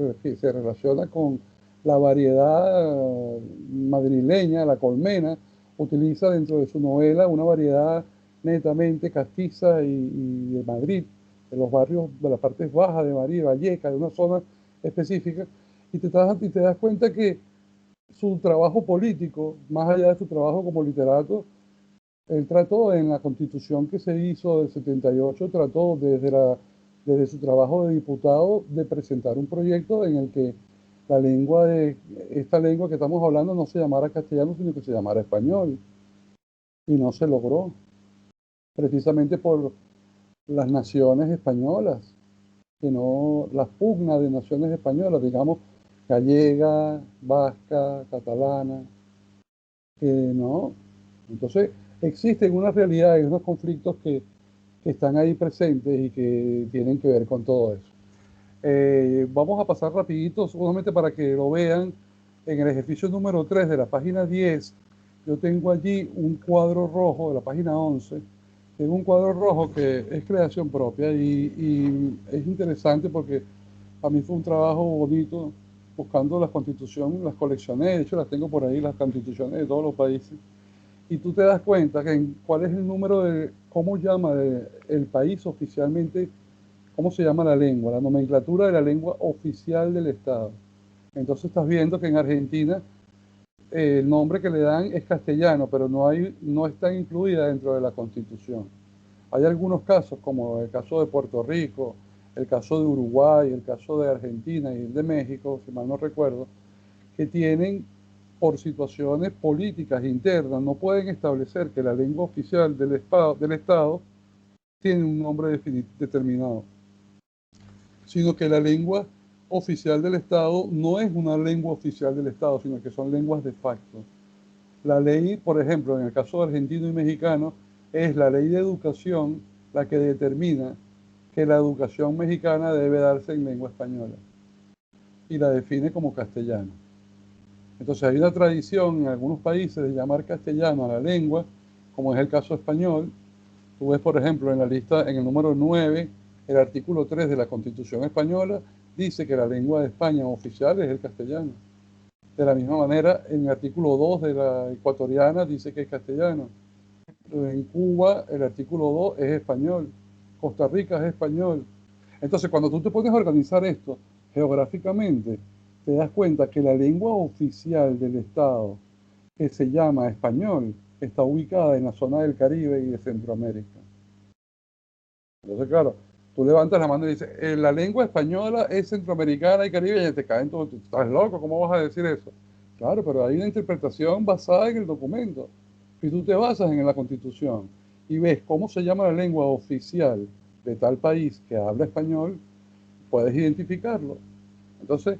relaciona con la variedad madrileña, la colmena, utiliza dentro de su novela una variedad netamente castiza y de Madrid, de los barrios, de las partes bajas de Madrid, Vallecas, de una zona específica, y te das cuenta que su trabajo político, más allá de su trabajo como literato, él trató en la constitución que se hizo del 78, trató desde su trabajo de diputado de presentar un proyecto en el que esta lengua que estamos hablando no se llamara castellano, sino que se llamara español. Y no se logró, precisamente por las naciones españolas, que no, las pugnas de naciones españolas, digamos, gallega, vasca, catalana, que no. Entonces, existen unas realidades, unos conflictos que están ahí presentes y que tienen que ver con todo eso. Vamos a pasar rapidito, solamente para que lo vean. En el ejercicio número 3 de la página 10, yo tengo allí un cuadro rojo de la página 11. Tengo un cuadro rojo que es creación propia y es interesante porque a mí fue un trabajo bonito buscando las constituciones, las coleccioné, de hecho las tengo por ahí, las constituciones de todos los países. Y tú te das cuenta que cuál es el número de, cómo llama el país oficialmente, cómo se llama la lengua, la nomenclatura de la lengua oficial del Estado. Entonces estás viendo que en Argentina el nombre que le dan es castellano, pero no está incluida dentro de la Constitución. Hay algunos casos, como el caso de Puerto Rico, el caso de Uruguay, el caso de Argentina y el de México, si mal no recuerdo, que tienen, por situaciones políticas internas, no pueden establecer que la lengua oficial del Estado tiene un nombre determinado, sino que la lengua oficial del Estado no es una lengua oficial del Estado, sino que son lenguas de facto. La ley, por ejemplo, en el caso argentino y mexicano, es la ley de educación la que determina que la educación mexicana debe darse en lengua española y la define como castellano. Entonces hay una tradición en algunos países de llamar castellano a la lengua, como es el caso español. Tú ves, por ejemplo, en la lista, en el número 9, el artículo 3 de la Constitución española dice que la lengua de España oficial es el castellano. De la misma manera, en el artículo 2 de la ecuatoriana dice que es castellano. En Cuba, el artículo 2 es español. Costa Rica es español. Entonces, cuando tú te pones a organizar esto geográficamente, te das cuenta que la lengua oficial del Estado, que se llama español, está ubicada en la zona del Caribe y de Centroamérica. Entonces, claro, tú levantas la mano y dices, la lengua española es centroamericana y caribeña, y te caen todos, estás loco, ¿cómo vas a decir eso? Claro, pero hay una interpretación basada en el documento. Si tú te basas en la Constitución y ves cómo se llama la lengua oficial de tal país que habla español, puedes identificarlo. Entonces,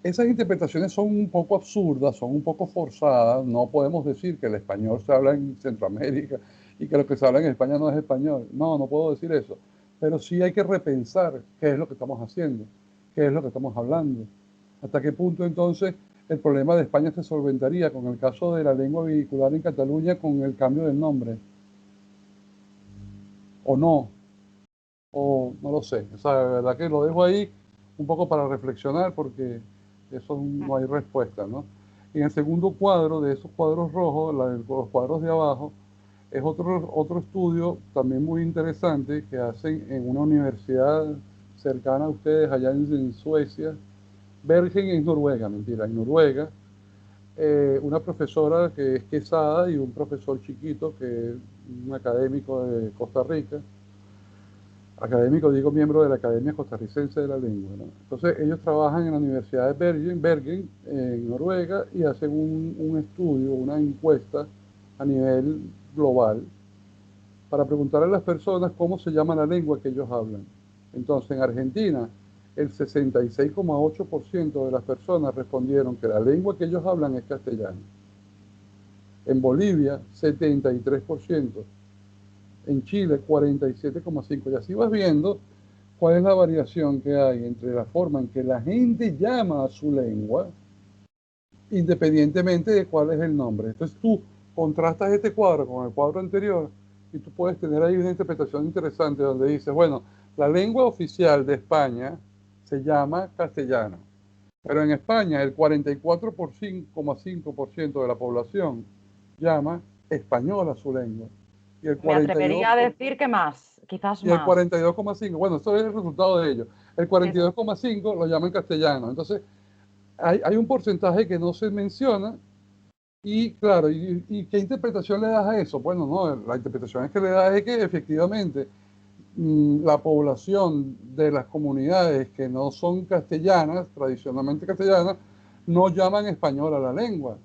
esas interpretaciones son un poco absurdas, son un poco forzadas. No podemos decir que el español se habla en Centroamérica y que lo que se habla en España no es español. No, no puedo decir eso. Pero sí hay que repensar qué es lo que estamos haciendo, qué es lo que estamos hablando. Hasta qué punto entonces el problema de España se solventaría con el caso de la lengua vehicular en Cataluña con el cambio del nombre. O no, o no lo sé. O sea, de verdad que lo dejo ahí un poco para reflexionar porque eso no hay respuesta, ¿no? En el segundo cuadro de esos cuadros rojos, los cuadros de abajo, es otro estudio también muy interesante que hacen en una universidad cercana a ustedes allá en Suecia. Bergen es Noruega, mentira, en Noruega. una profesora que es Quesada y un profesor chiquito que es un académico de Costa Rica. Académico, digo, miembro de la Academia Costarricense de la Lengua, ¿no? Entonces, ellos trabajan en la Universidad de Bergen, en Noruega, y hacen un estudio, una encuesta a nivel global para preguntarle a las personas cómo se llama la lengua que ellos hablan. Entonces, en Argentina, el 66,8% de las personas respondieron que la lengua que ellos hablan es castellano. En Bolivia, 73%. En Chile 47,5%. Y así vas viendo cuál es la variación que hay entre la forma en que la gente llama a su lengua, independientemente de cuál es el nombre. Entonces tú contrastas este cuadro con el cuadro anterior y tú puedes tener ahí una interpretación interesante donde dices, bueno, la lengua oficial de España se llama castellano, pero en España el 44,5% de la población llama español a su lengua. Y el Me 42, atrevería a decir que más, quizás y el más. 42,5, bueno, esto es el resultado de ello. El 42,5 lo llaman castellano. Entonces, hay un porcentaje que no se menciona y claro, ¿y qué interpretación le das a eso? Bueno, no, la interpretación es que le das es que efectivamente la población de las comunidades que no son castellanas, tradicionalmente castellanas, no llaman español a la lengua.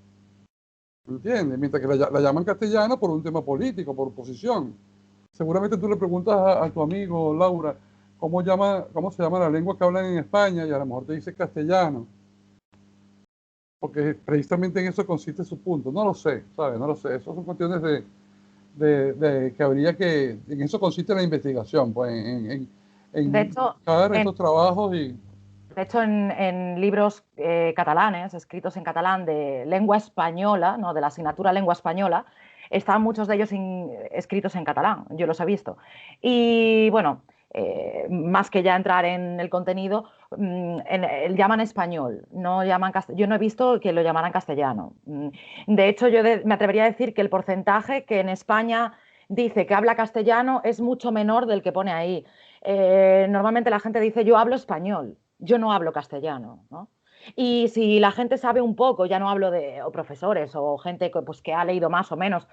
¿Entiendes? Mientras que la llaman castellana por un tema político, por oposición. Seguramente tú le preguntas a tu amigo Laura cómo se llama la lengua que hablan en España y a lo mejor te dice castellano. Porque precisamente en eso consiste su punto. No lo sé, ¿sabes? No lo sé. Esas son cuestiones de que habría que... En eso consiste la investigación, pues, De en hecho, buscar en, estos trabajos y... de hecho, en libros catalanes, escritos en catalán de lengua española, ¿no? De la asignatura lengua española, están muchos de ellos escritos en catalán, yo los he visto. Y bueno, más que ya entrar en el contenido, llaman español, no llaman yo no he visto que lo llamaran castellano. De hecho, me atrevería a decir que el porcentaje que en España dice que habla castellano es mucho menor del que pone ahí. Normalmente la gente dice yo hablo español, yo no hablo castellano, ¿no? Y si la gente sabe un poco, ya no hablo de o profesores o gente pues, que ha leído más o menos,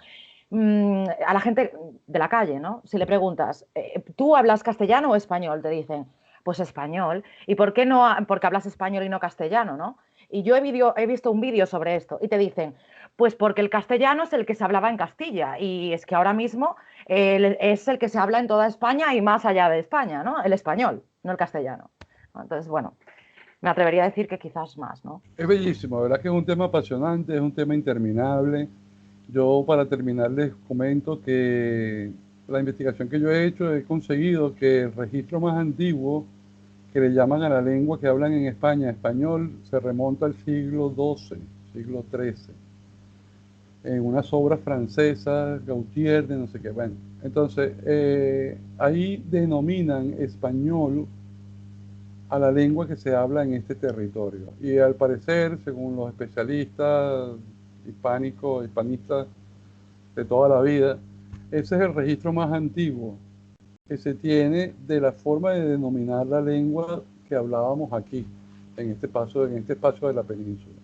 a la gente de la calle, ¿no? Si le preguntas, ¿tú hablas castellano o español? Te dicen, pues español. ¿Y por qué no? Porque hablas español y no castellano, ¿no? Y yo he visto un vídeo sobre esto y te dicen, pues porque el castellano es el que se hablaba en Castilla y es que ahora mismo es el que se habla en toda España y más allá de España, ¿no? El español, no el castellano. Entonces, bueno, me atrevería a decir que quizás más, ¿no? Es bellísimo, la verdad que es un tema apasionante, es un tema interminable. Yo para terminar les comento que la investigación que yo he hecho he conseguido que el registro más antiguo que le llaman a la lengua que hablan en España español se remonta al siglo XII, siglo XIII, en unas obras francesas, Gautier, de no sé qué. Bueno, entonces ahí denominan español a la lengua que se habla en este territorio. Y al parecer, según los especialistas hispanistas de toda la vida, ese es el registro más antiguo que se tiene de la forma de denominar la lengua que hablábamos aquí, en este espacio de la península.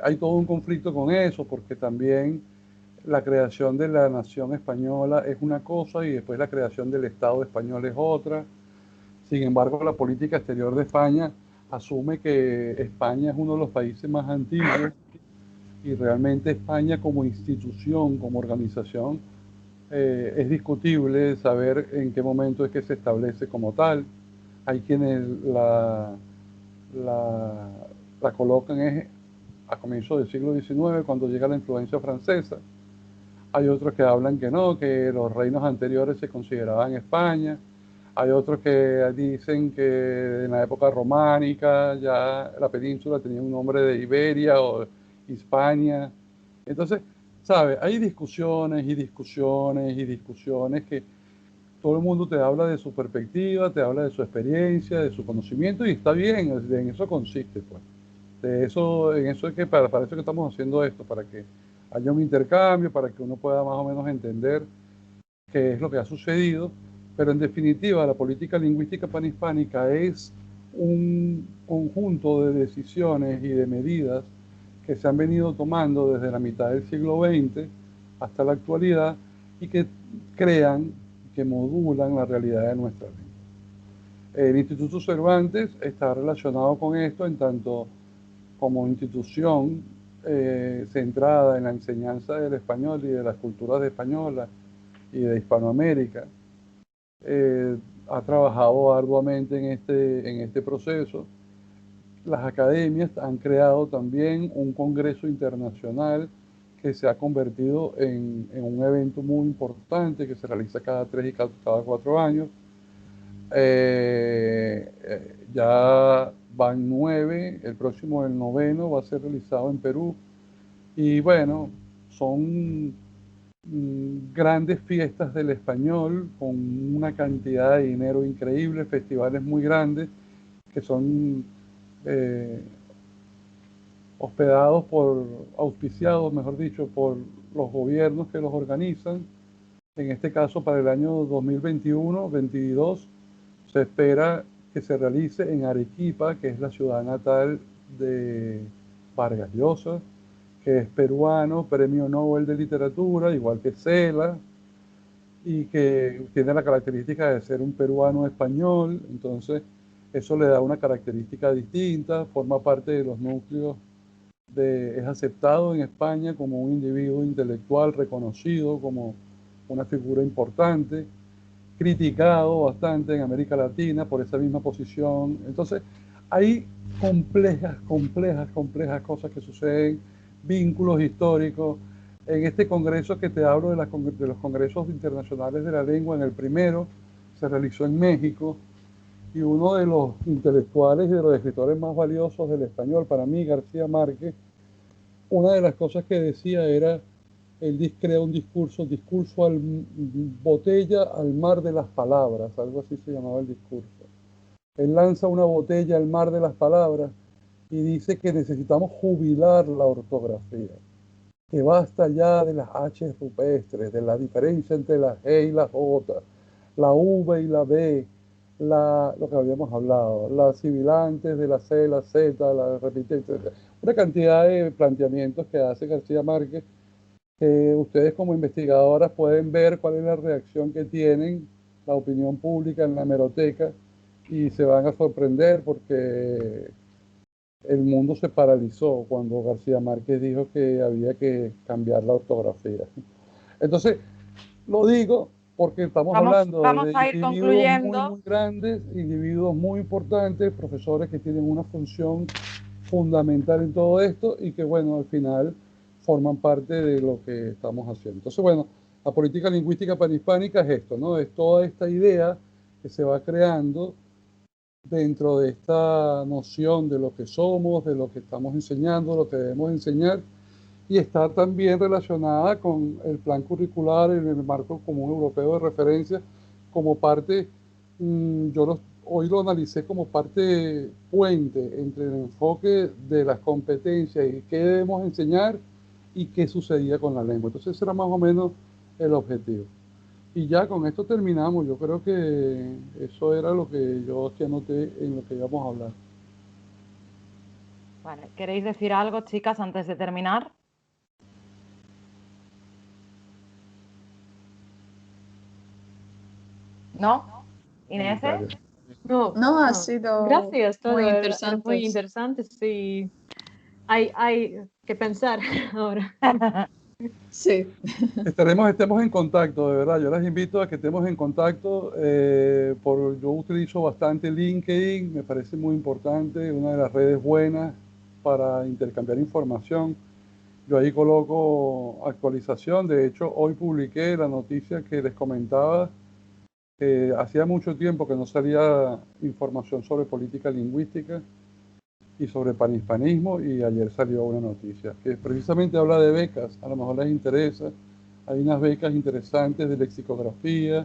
Hay todo un conflicto con eso, porque también la creación de la nación española es una cosa y después la creación del Estado español es otra. Sin embargo, la política exterior de España asume que España es uno de los países más antiguos y realmente España como institución, como organización, es discutible saber en qué momento es que se establece como tal. Hay quienes la, la colocan a comienzos del siglo XIX, cuando llega la influencia francesa. Hay otros que hablan que no, que los reinos anteriores se consideraban España. Hay otros que dicen que en la época románica ya la península tenía un nombre de Iberia o Hispania. Entonces, ¿sabes? Hay discusiones y discusiones y discusiones que todo el mundo te habla de su perspectiva, te habla de su experiencia, de su conocimiento y está bien, en eso consiste, pues. En eso es que para eso que estamos haciendo esto, para que haya un intercambio, para que uno pueda más o menos entender qué es lo que ha sucedido, pero en definitiva la política lingüística panhispánica es un conjunto de decisiones y de medidas que se han venido tomando desde la mitad del siglo XX hasta la actualidad y que crean, que modulan la realidad de nuestra lengua. El Instituto Cervantes está relacionado con esto en tanto como institución centrada en la enseñanza del español y de las culturas españolas y de Hispanoamérica. Ha trabajado arduamente en este proceso. Las academias han creado también un congreso internacional que se ha convertido en un evento muy importante que se realiza cada 3 y cada 4 años. Ya van 9, el próximo, el 9º, va a ser realizado en Perú. Y bueno, son grandes fiestas del español con una cantidad de dinero increíble, festivales muy grandes que son hospedados auspiciados, mejor dicho, por los gobiernos que los organizan. En este caso, para el año 2021-22, se espera que se realice en Arequipa, que es la ciudad natal de Vargas Llosa, que es peruano, premio Nobel de Literatura, igual que Cela, y que tiene la característica de ser un peruano español. Entonces eso le da una característica distinta, forma parte de los núcleos, es aceptado en España como un individuo intelectual reconocido, como una figura importante, criticado bastante en América Latina por esa misma posición. Entonces hay complejas cosas que suceden, vínculos históricos. En este congreso que te hablo de los congresos internacionales de la lengua, en el primero se realizó en México, y uno de los intelectuales y de los escritores más valiosos del español, para mí, García Márquez, una de las cosas que decía era, él crea un discurso botella al mar de las palabras, algo así se llamaba el discurso. Él lanza una botella al mar de las palabras y dice que necesitamos jubilar la ortografía, que basta ya de las H rupestres, de la diferencia entre la G y la J, la V y la B, lo que habíamos hablado, las sibilantes de la C, la Z, la repitente, una cantidad de planteamientos que hace García Márquez, que ustedes como investigadoras pueden ver cuál es la reacción que tienen la opinión pública en la hemeroteca y se van a sorprender porque el mundo se paralizó cuando García Márquez dijo que había que cambiar la ortografía. Entonces, lo digo porque estamos hablando Vamos de a ir individuos muy, concluyendo. muy grandes, individuos muy importantes, profesores que tienen una función fundamental en todo esto y que, bueno, al final forman parte de lo que estamos haciendo. Entonces, bueno, la política lingüística panhispánica es esto, ¿no? Es toda esta idea que se va creando dentro de esta noción de lo que somos, de lo que estamos enseñando, lo que debemos enseñar, y está también relacionada con el plan curricular en el marco común europeo de referencia como parte, hoy lo analicé como parte puente entre el enfoque de las competencias y qué debemos enseñar y qué sucedía con la lengua. Entonces ese era más o menos el objetivo. Y ya con esto terminamos. Yo creo que eso era lo que yo aquí anoté en lo que íbamos a hablar. Vale, ¿queréis decir algo, chicas, antes de terminar? ¿No? Inés. No, No, ha no. sido Gracias, todo muy era interesante. muy interesante. Sí, hay que pensar ahora. Sí. Estemos en contacto, de verdad. Yo les invito a que estemos en contacto. Yo utilizo bastante LinkedIn, me parece muy importante, una de las redes buenas para intercambiar información. Yo ahí coloco actualización. De hecho, hoy publiqué la noticia que les comentaba. Hacía mucho tiempo que no salía información sobre política lingüística y sobre panhispanismo, y ayer salió una noticia que precisamente habla de becas. A lo mejor les interesa. Hay unas becas interesantes de lexicografía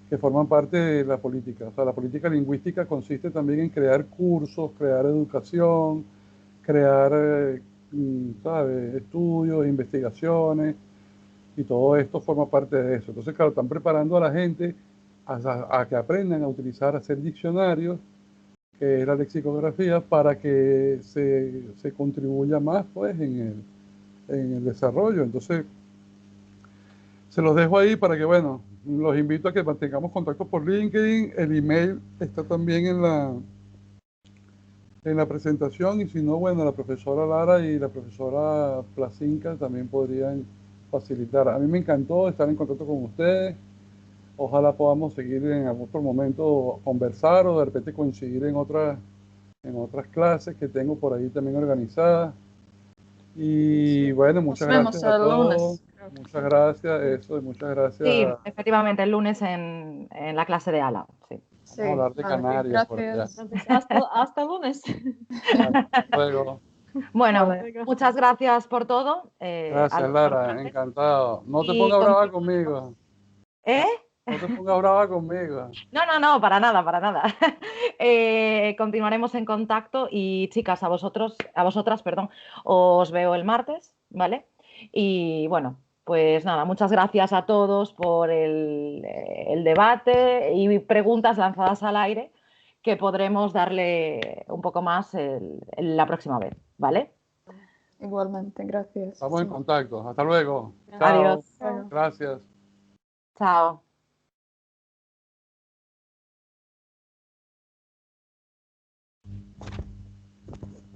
que forman parte de la política. O sea, la política lingüística consiste también en crear cursos, crear educación, crear, ¿sabes?, estudios, investigaciones, y todo esto forma parte de eso. Entonces, claro, están preparando a la gente a que aprendan a utilizar, a hacer diccionarios que es la lexicografía, para que se contribuya más pues, en el desarrollo. Entonces, se los dejo ahí para que, bueno, los invito a que mantengamos contacto por LinkedIn. El email está también en la presentación, y si no, bueno, la profesora Lara y la profesora Placinca también podrían facilitar. A mí me encantó estar en contacto con ustedes. Ojalá podamos seguir en algún otro momento, conversar o de repente coincidir en otras clases que tengo por ahí también organizadas. Y bueno, Nos muchas vemos gracias a el todos. lunes. Muchas gracias, eso, y muchas Sí, gracias. efectivamente, el lunes en la clase de ALA. Sí. Vamos a hablar de vale, Canarias por allá. gracias. Entonces, hasta lunes. Hasta luego. Bueno, Vale. muchas gracias por todo. A Gracias, los Lara, ponentes. encantado. No te Y pongas brava continuaremos. conmigo. ¿Eh? No te pongas brava conmigo. No, no, no, para nada, para nada. Continuaremos en contacto y chicas, a vosotras, perdón, os veo el martes, ¿vale? Y bueno, pues nada, muchas gracias a todos por el debate y preguntas lanzadas al aire que podremos darle un poco más la próxima vez, ¿vale? Igualmente, gracias. Estamos en Sí. contacto. Hasta luego. Adiós. Chao. Gracias. Chao.